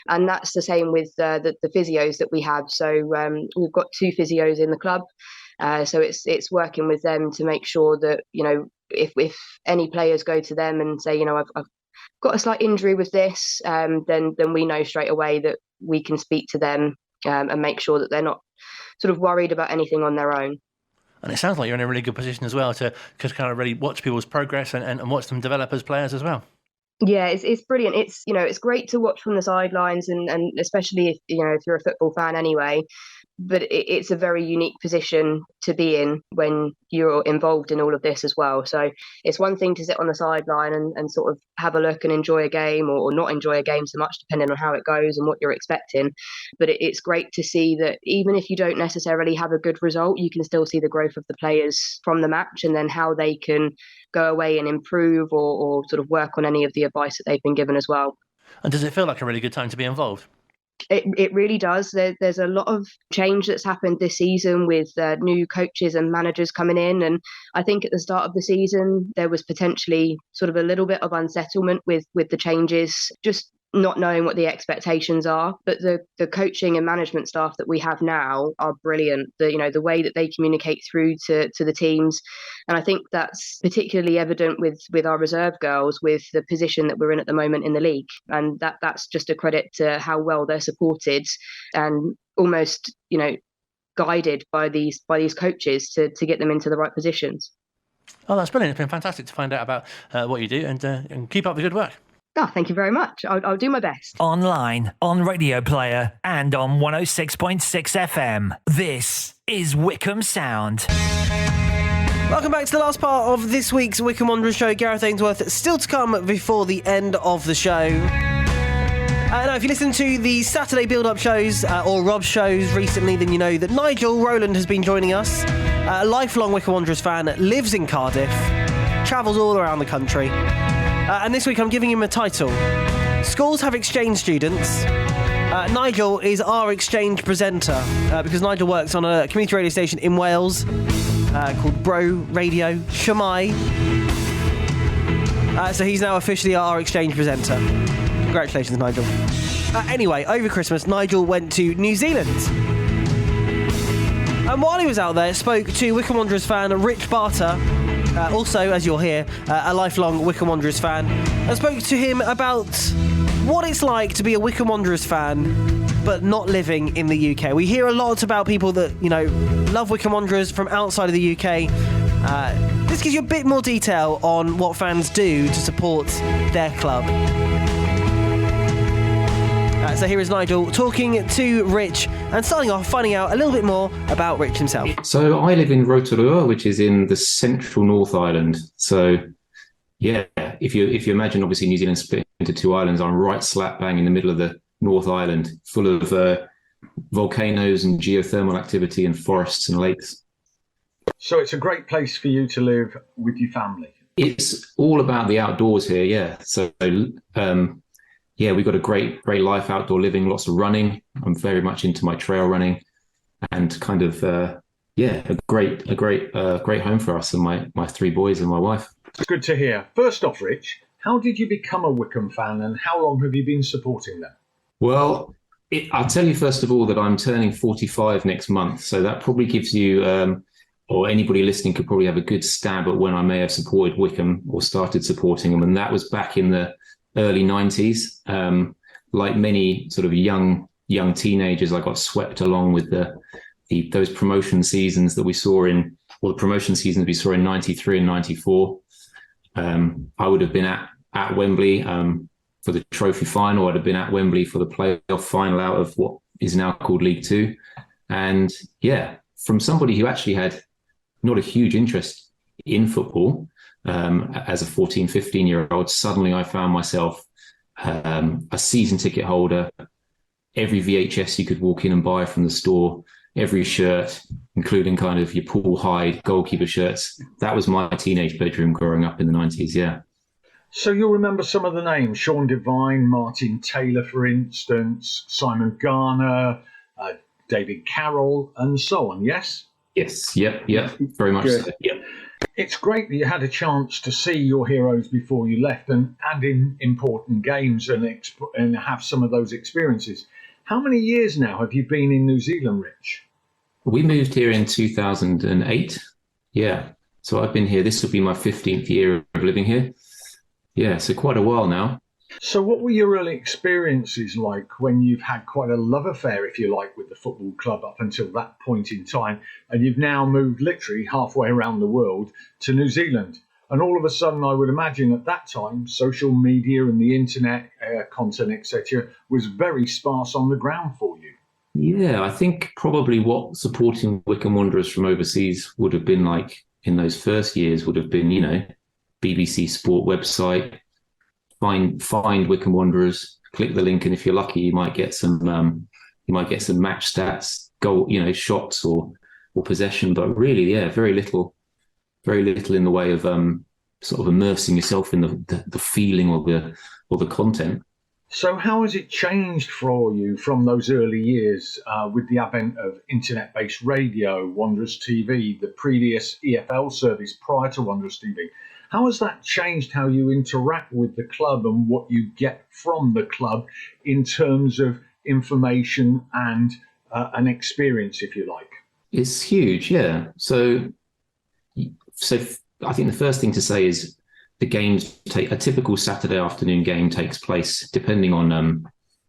And that's the same with the physios that we have. So we've got 2 physios in the club. So it's working with them to make sure that, if any players go to them and say, I've got a slight injury with this, then we know straight away that we can speak to them and make sure that they're not sort of worried about anything on their own. And it sounds like you're in a really good position as well to kind of really watch people's progress and watch them develop as players as well. Yeah, it's brilliant. It's it's great to watch from the sidelines, and especially if if you're a football fan anyway. But it's a very unique position to be in when you're involved in all of this as well. So it's one thing to sit on the sideline and sort of have a look and enjoy a game or not enjoy a game so much, depending on how it goes and what you're expecting. But it's great to see that even if you don't necessarily have a good result, you can still see the growth of the players from the match and then how they can go away and improve or sort of work on any of the advice that they've been given as well. And does it feel like a really good time to be involved? It really does. There's a lot of change that's happened this season with new coaches and managers coming in. And I think at the start of the season, there was potentially sort of a little bit of unsettlement with the changes, just not knowing what the expectations are. But the coaching and management staff that we have now are brilliant. The way that they communicate through to the teams. And I think that's particularly evident with our reserve girls, with the position that we're in at the moment in the league. And that's just a credit to how well they're supported and almost, guided by these coaches to get them into the right positions. Oh, that's brilliant. It's been fantastic to find out about what you do and keep up the good work. Oh, thank you very much. I'll do my best. Online, on Radio Player, and on 106.6 FM. This is Wycombe Sound. Welcome back to the last part of this week's Wycombe Wanderers Show. Gareth Ainsworth still to come before the end of the show. Now, if you listen to the Saturday build-up shows or Rob's shows recently, then you know that Nigel Rowland has been joining us. A lifelong Wycombe Wanderers fan, lives in Cardiff, travels all around the country. And this week I'm giving him a title. Schools have exchange students. Nigel is our exchange presenter because Nigel works on a community radio station in Wales called Bro Radio, Shamai. So he's now officially our exchange presenter. Congratulations, Nigel. Anyway, over Christmas, Nigel went to New Zealand. And while he was out there, spoke to Wycombe Wanderers fan Rich Barter, also, as you'll hear, a lifelong Wycombe Wanderers fan. I spoke to him about what it's like to be a Wycombe Wanderers fan but not living in the UK. We hear a lot about people that, love Wycombe Wanderers from outside of the UK. This gives you a bit more detail on what fans do to support their club. So here is Nigel talking to Rich and starting off finding out a little bit more about Rich himself. So I live in Rotorua, which is in the central North Island. So yeah, if you imagine obviously New Zealand split into 2 islands, I'm right slap bang in the middle of the North Island, full of volcanoes and geothermal activity and forests and lakes. So it's a great place for you to live with your family. It's all about the outdoors here, yeah. So yeah, we've got a great life outdoor living, lots of running. I'm very much into my trail running, and kind of a great home for us and my 3 boys and my wife. It's good to hear. First off, Rich, how did you become a Wycombe fan, and how long have you been supporting them? Well, I'll tell you first of all that I'm turning 45 next month, so that probably gives you, or anybody listening could probably have a good stab at when I may have supported Wycombe or started supporting them, and that was back in the early 90s. Like many sort of young teenagers, I got swept along with the those promotion seasons that we saw in, or the promotion seasons we saw in 93 and 94. I would have been at Wembley for the trophy final. I'd have been at Wembley for the playoff final out of what is now called League Two. And yeah, from somebody who actually had not a huge interest in football as a 14, 15-year-old, suddenly I found myself a season ticket holder, every VHS you could walk in and buy from the store, every shirt, including kind of your Paul Hyde goalkeeper shirts. That was my teenage bedroom growing up in the 90s, yeah. So you'll remember some of the names: Sean Devine, Martin Taylor, for instance, Simon Garner, David Carroll, and so on, yes? Yes, yep, very much so, yep. It's great that you had a chance to see your heroes before you left and in important games and have some of those experiences. How many years now have you been in New Zealand, Rich? We moved here in 2008. Yeah. So I've been here. This will be my 15th year of living here. Yeah. So quite a while now. So what were your early experiences like when you've had quite a love affair, if you like, with the football club up until that point in time, and you've now moved literally halfway around the world to New Zealand? And all of a sudden, I would imagine at that time, social media and the internet content, etc., was very sparse on the ground for you. Yeah, I think probably what supporting Wycombe Wanderers from overseas would have been like in those first years would have been, you know, BBC Sport website, find Wycombe Wanderers, click the link, and if you're lucky, you might get some match stats, goal, you know, shots or possession. But really, yeah, very little in the way of sort of immersing yourself in the feeling or the content. So how has it changed for you from those early years with the advent of internet-based radio, Wanderers TV, the previous EFL service prior to Wanderers TV? How has that changed how you interact with the club and what you get from the club in terms of information and an experience, if you like? It's huge, yeah. So I think the first thing to say is the games a typical Saturday afternoon game takes place depending on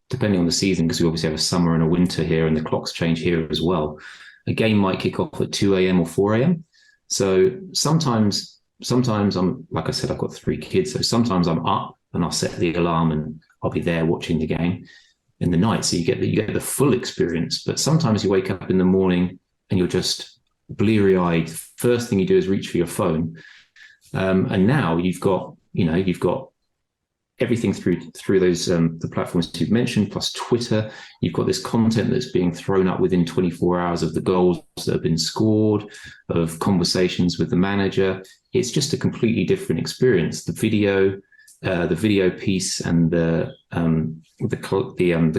the season, because we obviously have a summer and a winter here and the clocks change here as well. A game might kick off at 2 a.m. or 4 a.m. So sometimes I'm, like I said, I've got 3 kids. So sometimes I'm up and I'll set the alarm and I'll be there watching the game in the night. So you get the full experience. But sometimes you wake up in the morning and you're just bleary-eyed. First thing you do is reach for your phone. And now you've got everything through those the platforms you've mentioned, plus Twitter. You've got this content that's being thrown up within 24 hours of the goals that have been scored, of conversations with the manager. It's just a completely different experience. The video piece and the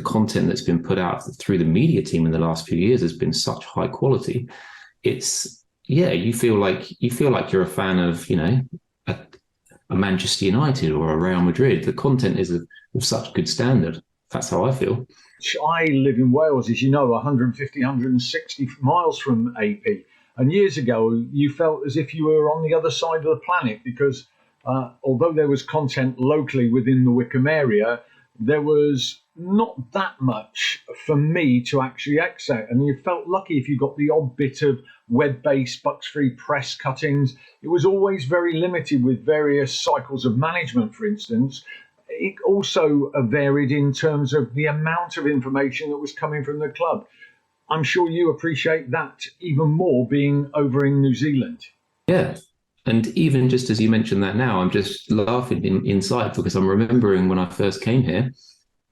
content that's been put out through the media team in the last few years has been such high quality. You feel like you're a fan of, you know, a Manchester United or a Real Madrid. The content is of such good standard. That's how I feel. I live in Wales, as you know, 150, 160 miles from AP. And years ago, you felt as if you were on the other side of the planet because although there was content locally within the Wycombe area, there was not that much for me to actually access. And you felt lucky if you got the odd bit of web-based Bucks Free Press cuttings. It was always very limited with various cycles of management, for instance. It also varied in terms of the amount of information that was coming from the club. I'm sure you appreciate that even more being over in New Zealand. Yeah. And even just as you mentioned that now, I'm just laughing inside because I'm remembering when I first came here,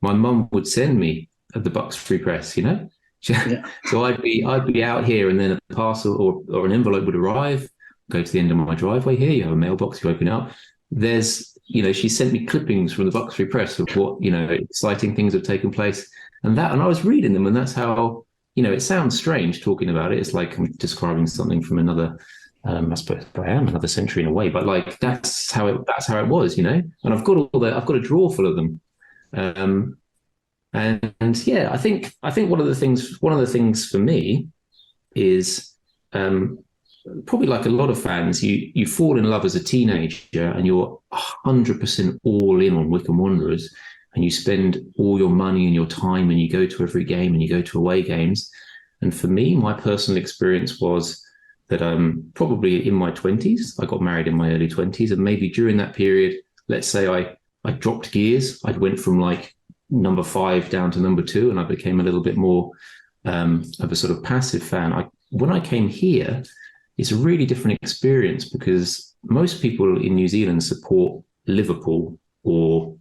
my mum would send me the Bucks Free Press, you know? Yeah. So I'd be out here and then a parcel or an envelope would arrive, go to the end of my driveway here, you have a mailbox, you open it up. There's, you know, she sent me clippings from the Bucks Free Press of what, you know, exciting things have taken place. And I was reading them, and that's how, you know, it sounds strange talking about it. It's like I'm describing something from another, I suppose I am another century in a way, but like that's how it was, you know. And I've got a drawer full of them, and yeah, I think one of the things for me is probably like a lot of fans, you fall in love as a teenager and you're 100% all in on Wycombe Wanderers, and you spend all your money and your time and you go to every game and you go to away games. And for me, my personal experience was that probably in my 20s, I got married in my early 20s, and maybe during that period, let's say I dropped gears. I went from like number 5 down to number 2, and I became a little bit more of a sort of passive fan. When I came here, it's a really different experience because most people in New Zealand support Liverpool or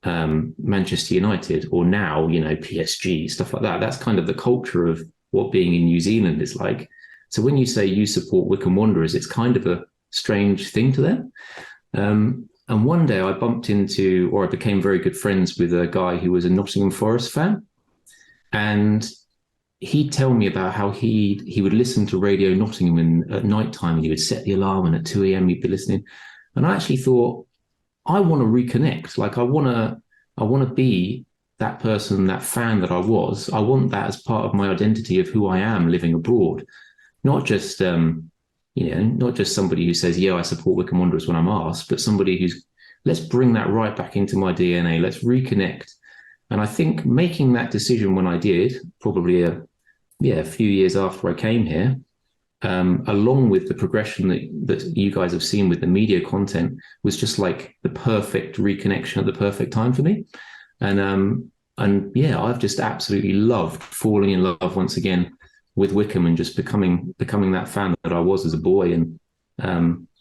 Manchester United, or now, PSG, stuff like that. That's kind of the culture of what being in New Zealand is like. So when you say you support Wycombe Wanderers, it's kind of a strange thing to them. And one day I became very good friends with a guy who was a Nottingham Forest fan. And he'd tell me about how he would listen to Radio Nottingham at night time, and he would set the alarm, and at 2 a.m. he'd be listening. And I actually thought, I want to reconnect. Like I want to be that person, that fan that I was. I want that as part of my identity of who I am living abroad. Not just not just somebody who says, yeah, I support Wycombe Wanderers when I'm asked, but somebody who's, let's bring that right back into my DNA. Let's reconnect. And I think making that decision when I did, probably a few years after I came here, along with the progression that you guys have seen with the media content, was just like the perfect reconnection at the perfect time for me. And I've just absolutely loved falling in love once again with Wycombe and just becoming that fan that I was as a boy. And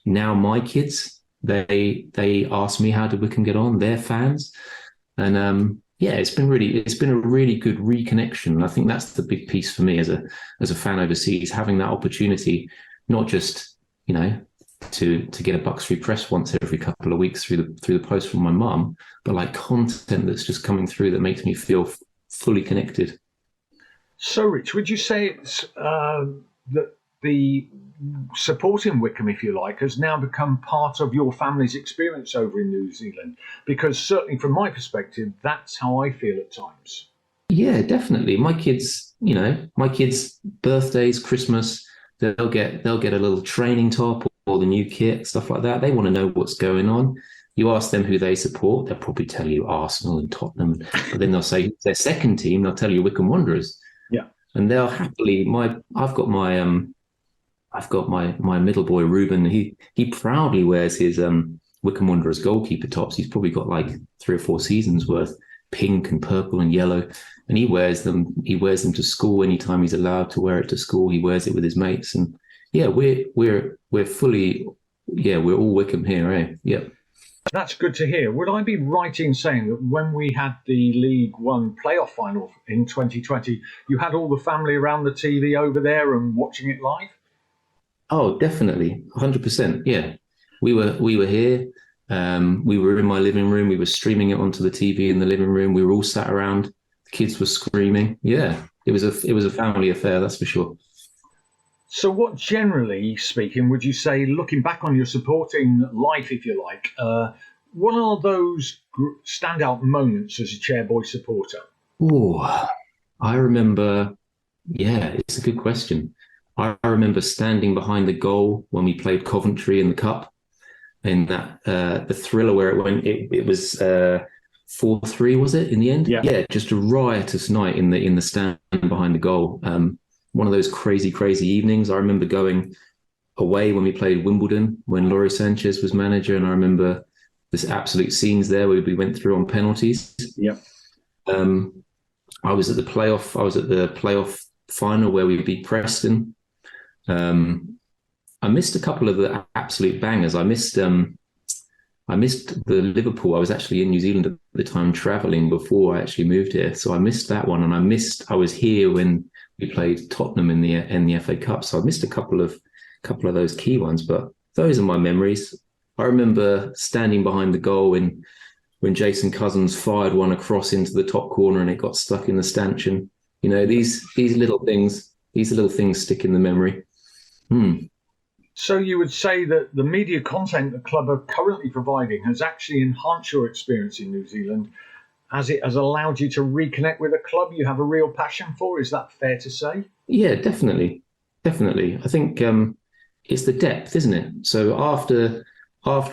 now my kids, they ask me, how did Wycombe get on? They're fans. And it's been a really good reconnection. And I think that's the big piece for me as a fan overseas, having that opportunity, not just, to get a Bucks Free Press once every couple of weeks through the post from my mum, but like content that's just coming through that makes me feel fully connected. So, Rich, would you say it's that the supporting Wycombe, if you like, has now become part of your family's experience over in New Zealand? Because certainly from my perspective, that's how I feel at times. Yeah, definitely. My kids' birthdays, Christmas, they'll get a little training top or the new kit, stuff like that. They want to know what's going on. You ask them who they support, they'll probably tell you Arsenal and Tottenham, but then they'll say their second team, they'll tell you Wycombe Wanderers. Yeah. And they'll happily, I've got my middle boy Ruben. He proudly wears his Wycombe Wanderers goalkeeper tops. He's probably got like 3 or 4 seasons worth, pink and purple and yellow, and he wears them to school anytime he's allowed to wear it to school. He wears it with his mates, and we're fully, we're all Wycombe here, eh? Yeah. That's good to hear. Would I be right in saying that when we had the League One playoff final in 2020, you had all the family around the TV over there and watching it live? Oh, definitely, 100%. Yeah, we were here. We were in my living room. We were streaming it onto the TV in the living room. We were all sat around. The kids were screaming. Yeah, it was a family affair, that's for sure. So what, generally speaking, would you say, looking back on your supporting life, if you like, what are those standout moments as a Chairboy supporter? Oh, I remember, it's a good question. I remember standing behind the goal when we played Coventry in the Cup, in that the thriller where it was 4-3, was it, in the end? Yeah, just a riotous night in the stand behind the goal. One of those crazy evenings. I remember going away when we played Wimbledon when Laurie Sanchez was manager, and I remember this absolute scenes there where we went through on penalties. Yeah. I was at the playoff final where we beat Preston. I missed a couple of the absolute bangers. I missed the Liverpool. I was actually in New Zealand at the time, traveling before I actually moved here, so I missed that one. And I was here when we played Tottenham in the FA Cup, so I missed a couple of those key ones. But those are my memories. I remember standing behind the goal when Jason Cousins fired one across into the top corner and it got stuck in the stanchion. These little things stick in the memory. So you would say that the media content the club are currently providing has actually enhanced your experience in New Zealand, as it has allowed you to reconnect with a club you have a real passion for? Is that fair to say? Yeah, definitely. I think it's the depth, isn't it? So after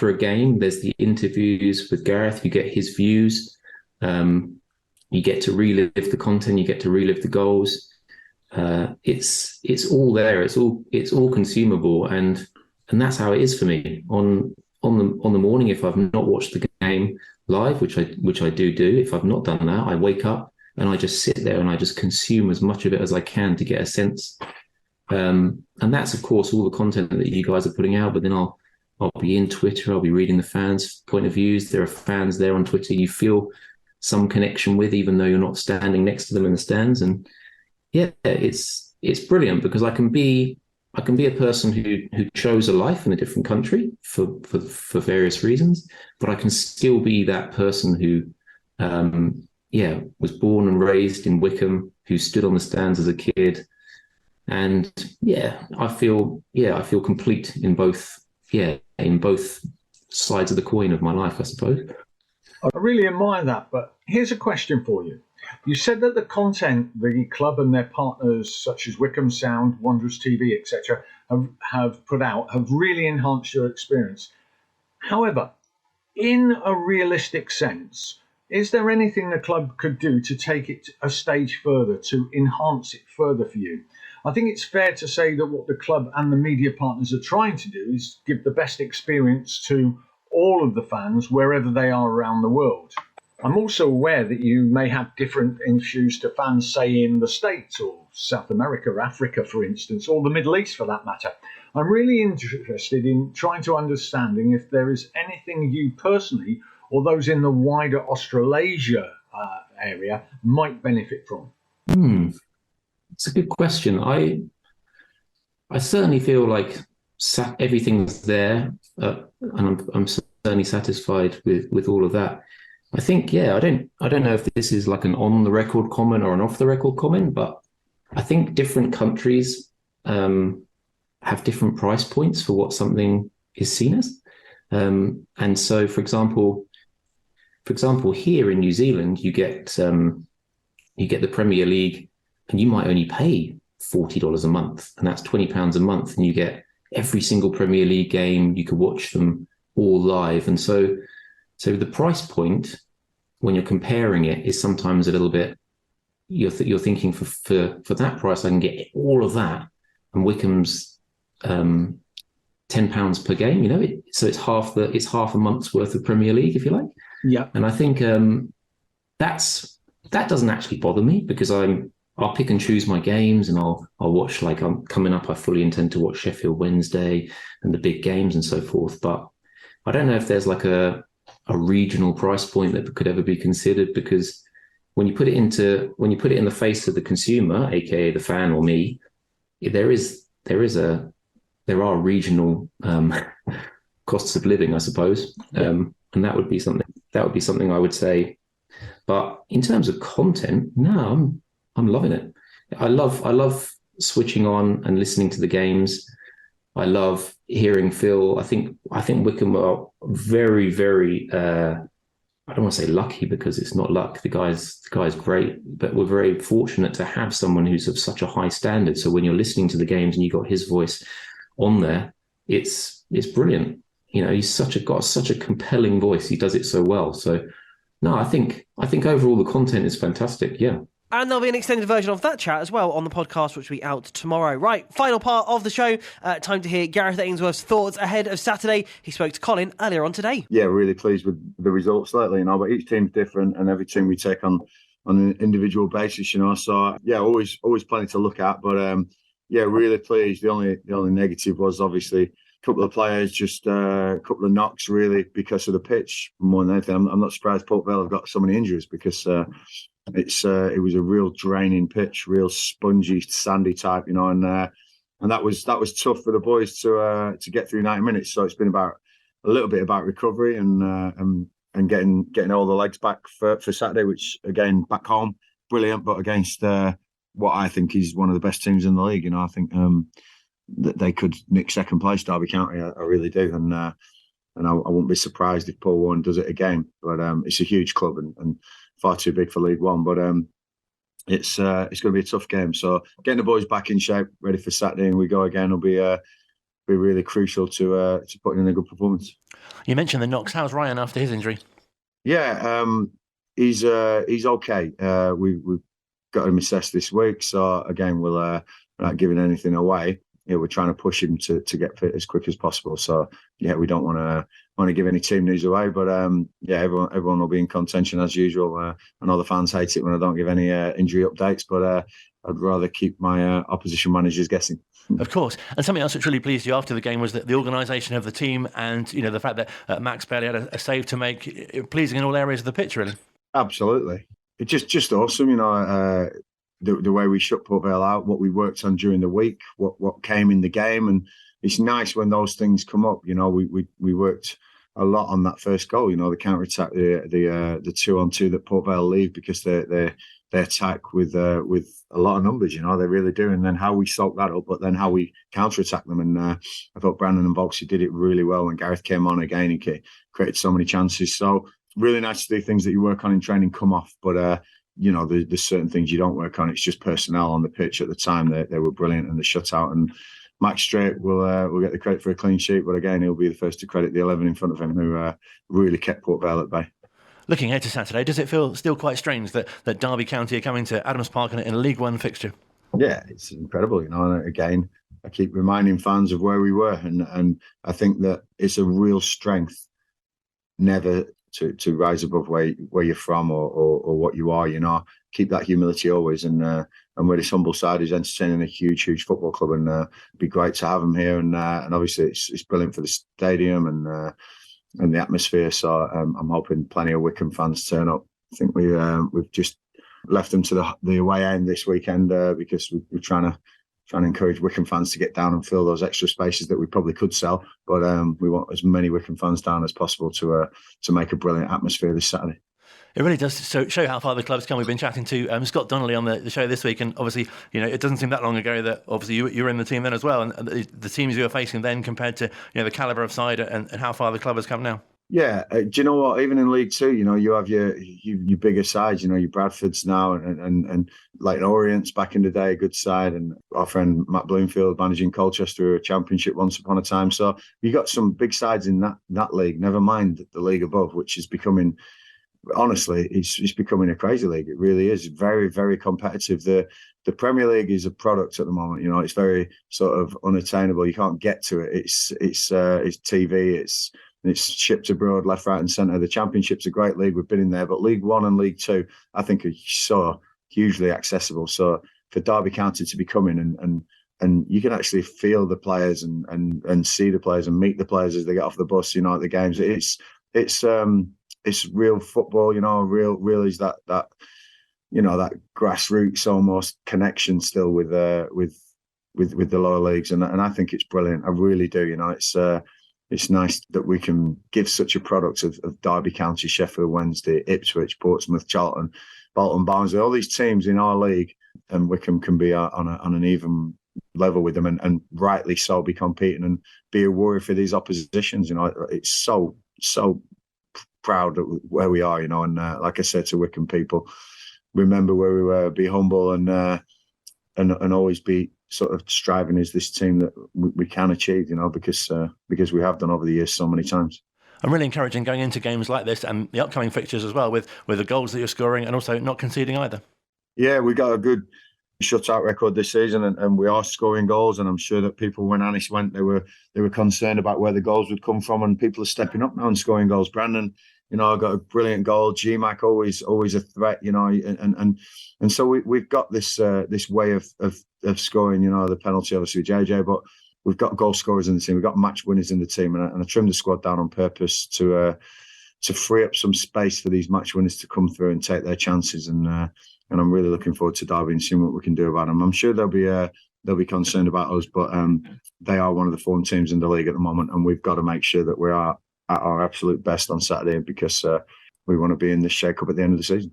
a game, there's the interviews with Gareth. You get his views. You get to relive the content. You get to relive the goals. it's all there. It's all consumable, and that's how it is for me on the morning. If I've not watched the game live, which I do, if I've not done that, I wake up and I just sit there and I just consume as much of it as I can to get a sense. And that's of course all the content that you guys are putting out. But then I'll be in Twitter. I'll be reading the fans' point of views. There are fans there on Twitter you feel some connection with, even though you're not standing next to them in the stands. And yeah, it's brilliant because I can be a person who chose a life in a different country for various reasons, but I can still be that person who was born and raised in Wycombe, who stood on the stands as a kid. And I feel complete in both sides of the coin of my life, I suppose. I really admire that, but here's a question for you. You said that the content the club and their partners, such as Wycombe Sound, Wanderers TV, etc., have put out have really enhanced your experience. However, in a realistic sense, is there anything the club could do to take it a stage further, to enhance it further for you? I think it's fair to say that what the club and the media partners are trying to do is give the best experience to all of the fans wherever they are around the world. I'm also aware that you may have different issues to fans, say, in the States or South America, Africa, for instance, or the Middle East, for that matter. I'm really interested in trying to understand if there is anything you personally or those in the wider Australasia area might benefit from. It's a good question. I certainly feel like everything's there, and I'm certainly satisfied with all of that. I think, I don't know if this is like an on-the-record comment or an off-the-record comment, but I think different countries have different price points for what something is seen as. And so, for example, here in New Zealand, you get the Premier League, and you might only pay $40 a month, and that's £20 a month, and you get every single Premier League game. You could watch them all live, and so the price point, when you're comparing it, is sometimes a little bit. You're thinking for that price, I can get all of that, and Wycombe's £10 per game. So it's half a month's worth of Premier League, if you like. Yeah, and I think that doesn't actually bother me because I'll pick and choose my games, and I'll watch, like, I'm coming up, I fully intend to watch Sheffield Wednesday and the big games and so forth. But I don't know if there's like a regional price point that could ever be considered, because when you put it in the face of the consumer, aka the fan or me, there are regional costs of living, I suppose, and that would be something I would say. But in terms of content, no, I'm loving it. I love switching on and listening to the games. I love hearing Phil. I think Wycombe are very, very. I don't want to say lucky, because it's not luck. The guy's great, but we're very fortunate to have someone who's of such a high standard. So when you're listening to the games and you got his voice on there, it's brilliant. He's got such a compelling voice. He does it so well. So no, I think overall the content is fantastic. Yeah. And there'll be an extended version of that chat as well on the podcast, which will be out tomorrow. Right, final part of the show. Time to hear Gareth Ainsworth's thoughts ahead of Saturday. He spoke to Colin earlier on today. Yeah, really pleased with the results lately, but each team's different, and every team we take on an individual basis, So yeah, always plenty to look at, but really pleased. The only negative was obviously a couple of players, just a couple of knocks, really, because of the pitch more than anything. I'm not surprised Port Vale have got so many injuries, because it was a real draining pitch, real spongy, sandy type, and that was tough for the boys to get through 90 minutes. So it's been a little bit about recovery and getting all the legs back for Saturday, which again back home, brilliant, but against what I think is one of the best teams in the league. I think that they could nick second place, Derby County. I really do, and I wouldn't be surprised if Paul Warren does it again. But it's a huge club and far too big for League One, but it's going to be a tough game. So getting the boys back in shape, ready for Saturday, and we go again, will be really crucial to putting in a good performance. You mentioned the knocks. How's Ryan after his injury? Yeah, he's okay. We got him assessed this week. So again, we're not giving anything away. We're trying to push him to get fit as quick as possible. So we don't want to give any team news away, but everyone will be in contention as usual. I know the fans hate it when I don't give any injury updates, but I'd rather keep my opposition managers guessing. Of course. And something else which really pleased you after the game was that the organisation of the team and the fact that Max barely had a save to make, pleasing in all areas of the pitch, really. Absolutely. It's just awesome, the way we shut Port Vale out, what we worked on during the week, what came in the game. And it's nice when those things come up. We worked a lot on that first goal, the counter-attack, the 2-on-2 that Port Vale leave because they attack with a lot of numbers, they really do. And then how we soak that up, but then how we counter-attack them. And I thought Brandon and Volksy did it really well when Gareth came on again. He created so many chances. So really nice to do things that you work on in training come off. But, there's certain things you don't work on. It's just personnel on the pitch at the time. They were brilliant and the shutout. And Max Strait will get the credit for a clean sheet. But again, he'll be the first to credit the 11 in front of him who really kept Port Vale at bay. Looking ahead to Saturday, does it feel still quite strange that Derby County are coming to Adams Park in a League One fixture? Yeah, it's incredible. And again, I keep reminding fans of where we were. And I think that it's a real strength never to rise above where you're from or what you are, keep that humility always. And where this humble side is entertaining a huge football club, and it'd be great to have them here. And obviously it's brilliant for the stadium and the atmosphere. So I'm hoping plenty of Wycombe fans turn up. I think we've just left them to the away end this weekend because we're trying to encourage Wycombe fans to get down and fill those extra spaces that we probably could sell. But we want as many Wycombe fans down as possible to make a brilliant atmosphere this Saturday. It really does show how far the club's come. We've been chatting to Scott Donnelly on the show this week, and obviously, it doesn't seem that long ago that obviously you were in the team then as well, and the teams you were facing then compared to the calibre of side and how far the club has come now. Yeah, do you know what? Even in League Two, you have your bigger sides. Your Bradfords now, and like Orient's back in the day, a good side, and our friend Matt Bloomfield managing Colchester, a championship once upon a time. So you got some big sides in that league. Never mind the league above, which is becoming. Honestly, it's becoming a crazy league. It really is very, very competitive. The Premier League is a product at the moment. It's very sort of unattainable. You can't get to it. It's TV. It's shipped abroad, left, right, and centre. The Championship's a great league. We've been in there, but League One and League Two, I think, are so hugely accessible. So for Derby County to be coming and you can actually feel the players and see the players and meet the players as they get off the bus. At the games, it's real football, real is that grassroots almost connection still with the lower leagues, and I think it's brilliant. I really do. It's nice that we can give such a product of Derby County, Sheffield Wednesday, Ipswich, Portsmouth, Charlton, Bolton, Barnsley, all these teams in our league, and Wycombe can be on an even level with them, and rightly so be competing and be a worry for these oppositions. It's so proud of where we are, and like I said to Wycombe people, remember where we were, be humble and always be sort of striving as this team that we can achieve, because we have done over the years so many times. I'm really encouraging going into games like this and the upcoming fixtures as well with the goals that you're scoring and also not conceding either. Yeah, we got a good shutout record this season and we are scoring goals, and I'm sure that people, when Anis went, they were concerned about where the goals would come from, and people are stepping up now and scoring goals. Brandon, got a brilliant goal. GMAC always a threat, and so we've got this way of scoring. The penalty obviously with JJ, but we've got goal scorers in the team. We've got match winners in the team, and I trimmed the squad down on purpose to free up some space for these match winners to come through and take their chances. And I'm really looking forward to Derby and seeing what we can do about them. I'm sure they'll be concerned about us, but they are one of the form teams in the league at the moment, and we've got to make sure that we are at our absolute best on Saturday, because we want to be in this shake-up at the end of the season.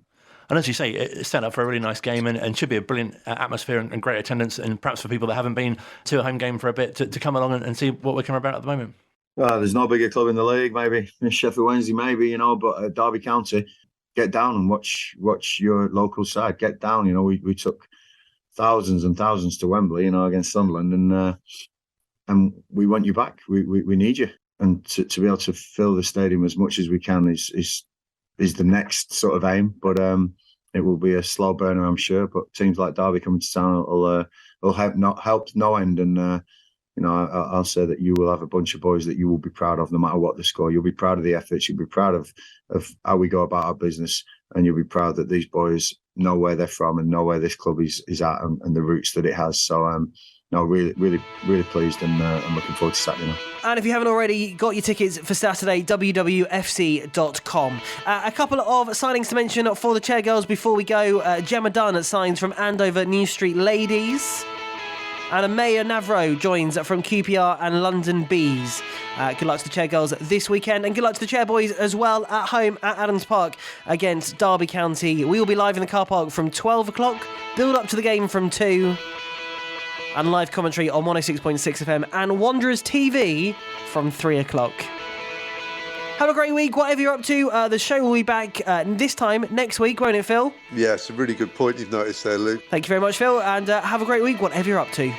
And as you say, it's set up for a really nice game and should be a brilliant atmosphere and great attendance, and perhaps for people that haven't been to a home game for a bit to come along and see what we're coming about at the moment. There's no bigger club in the league, maybe Sheffield Wednesday, maybe, but Derby County, get down and watch your local side. Get down, we took thousands and thousands to Wembley, against Sunderland, and we want you back. We need you, and to be able to fill the stadium as much as we can is the next sort of aim. But it will be a slow burner, I'm sure. But teams like Derby coming to town will help no end. And I'll say that you will have a bunch of boys that you will be proud of, no matter what the score. You'll be proud of the efforts. You'll be proud of how we go about our business, and you'll be proud that these boys know where they're from and know where this club is at and the roots that it has. So. No, really, really, really pleased, and I'm looking forward to Saturday now. And if you haven't already got your tickets for Saturday, wwfc.com. A couple of signings to mention for the Chair Girls before we go. Gemma Dunn signs from Andover New Street Ladies. And Amaya Navro joins from QPR and London Bees. Good luck to the Chair Girls this weekend, and good luck to the Chairboys as well at home at Adams Park against Derby County. We will be live in the car park from 12 o'clock, build up to the game from 2. And live commentary on 106.6 FM and Wanderers TV from 3 o'clock. Have a great week, whatever you're up to. The show will be back this time next week, won't it, Phil? Yeah, it's a really good point you've noticed there, Luke. Thank you very much, Phil, and have a great week, whatever you're up to.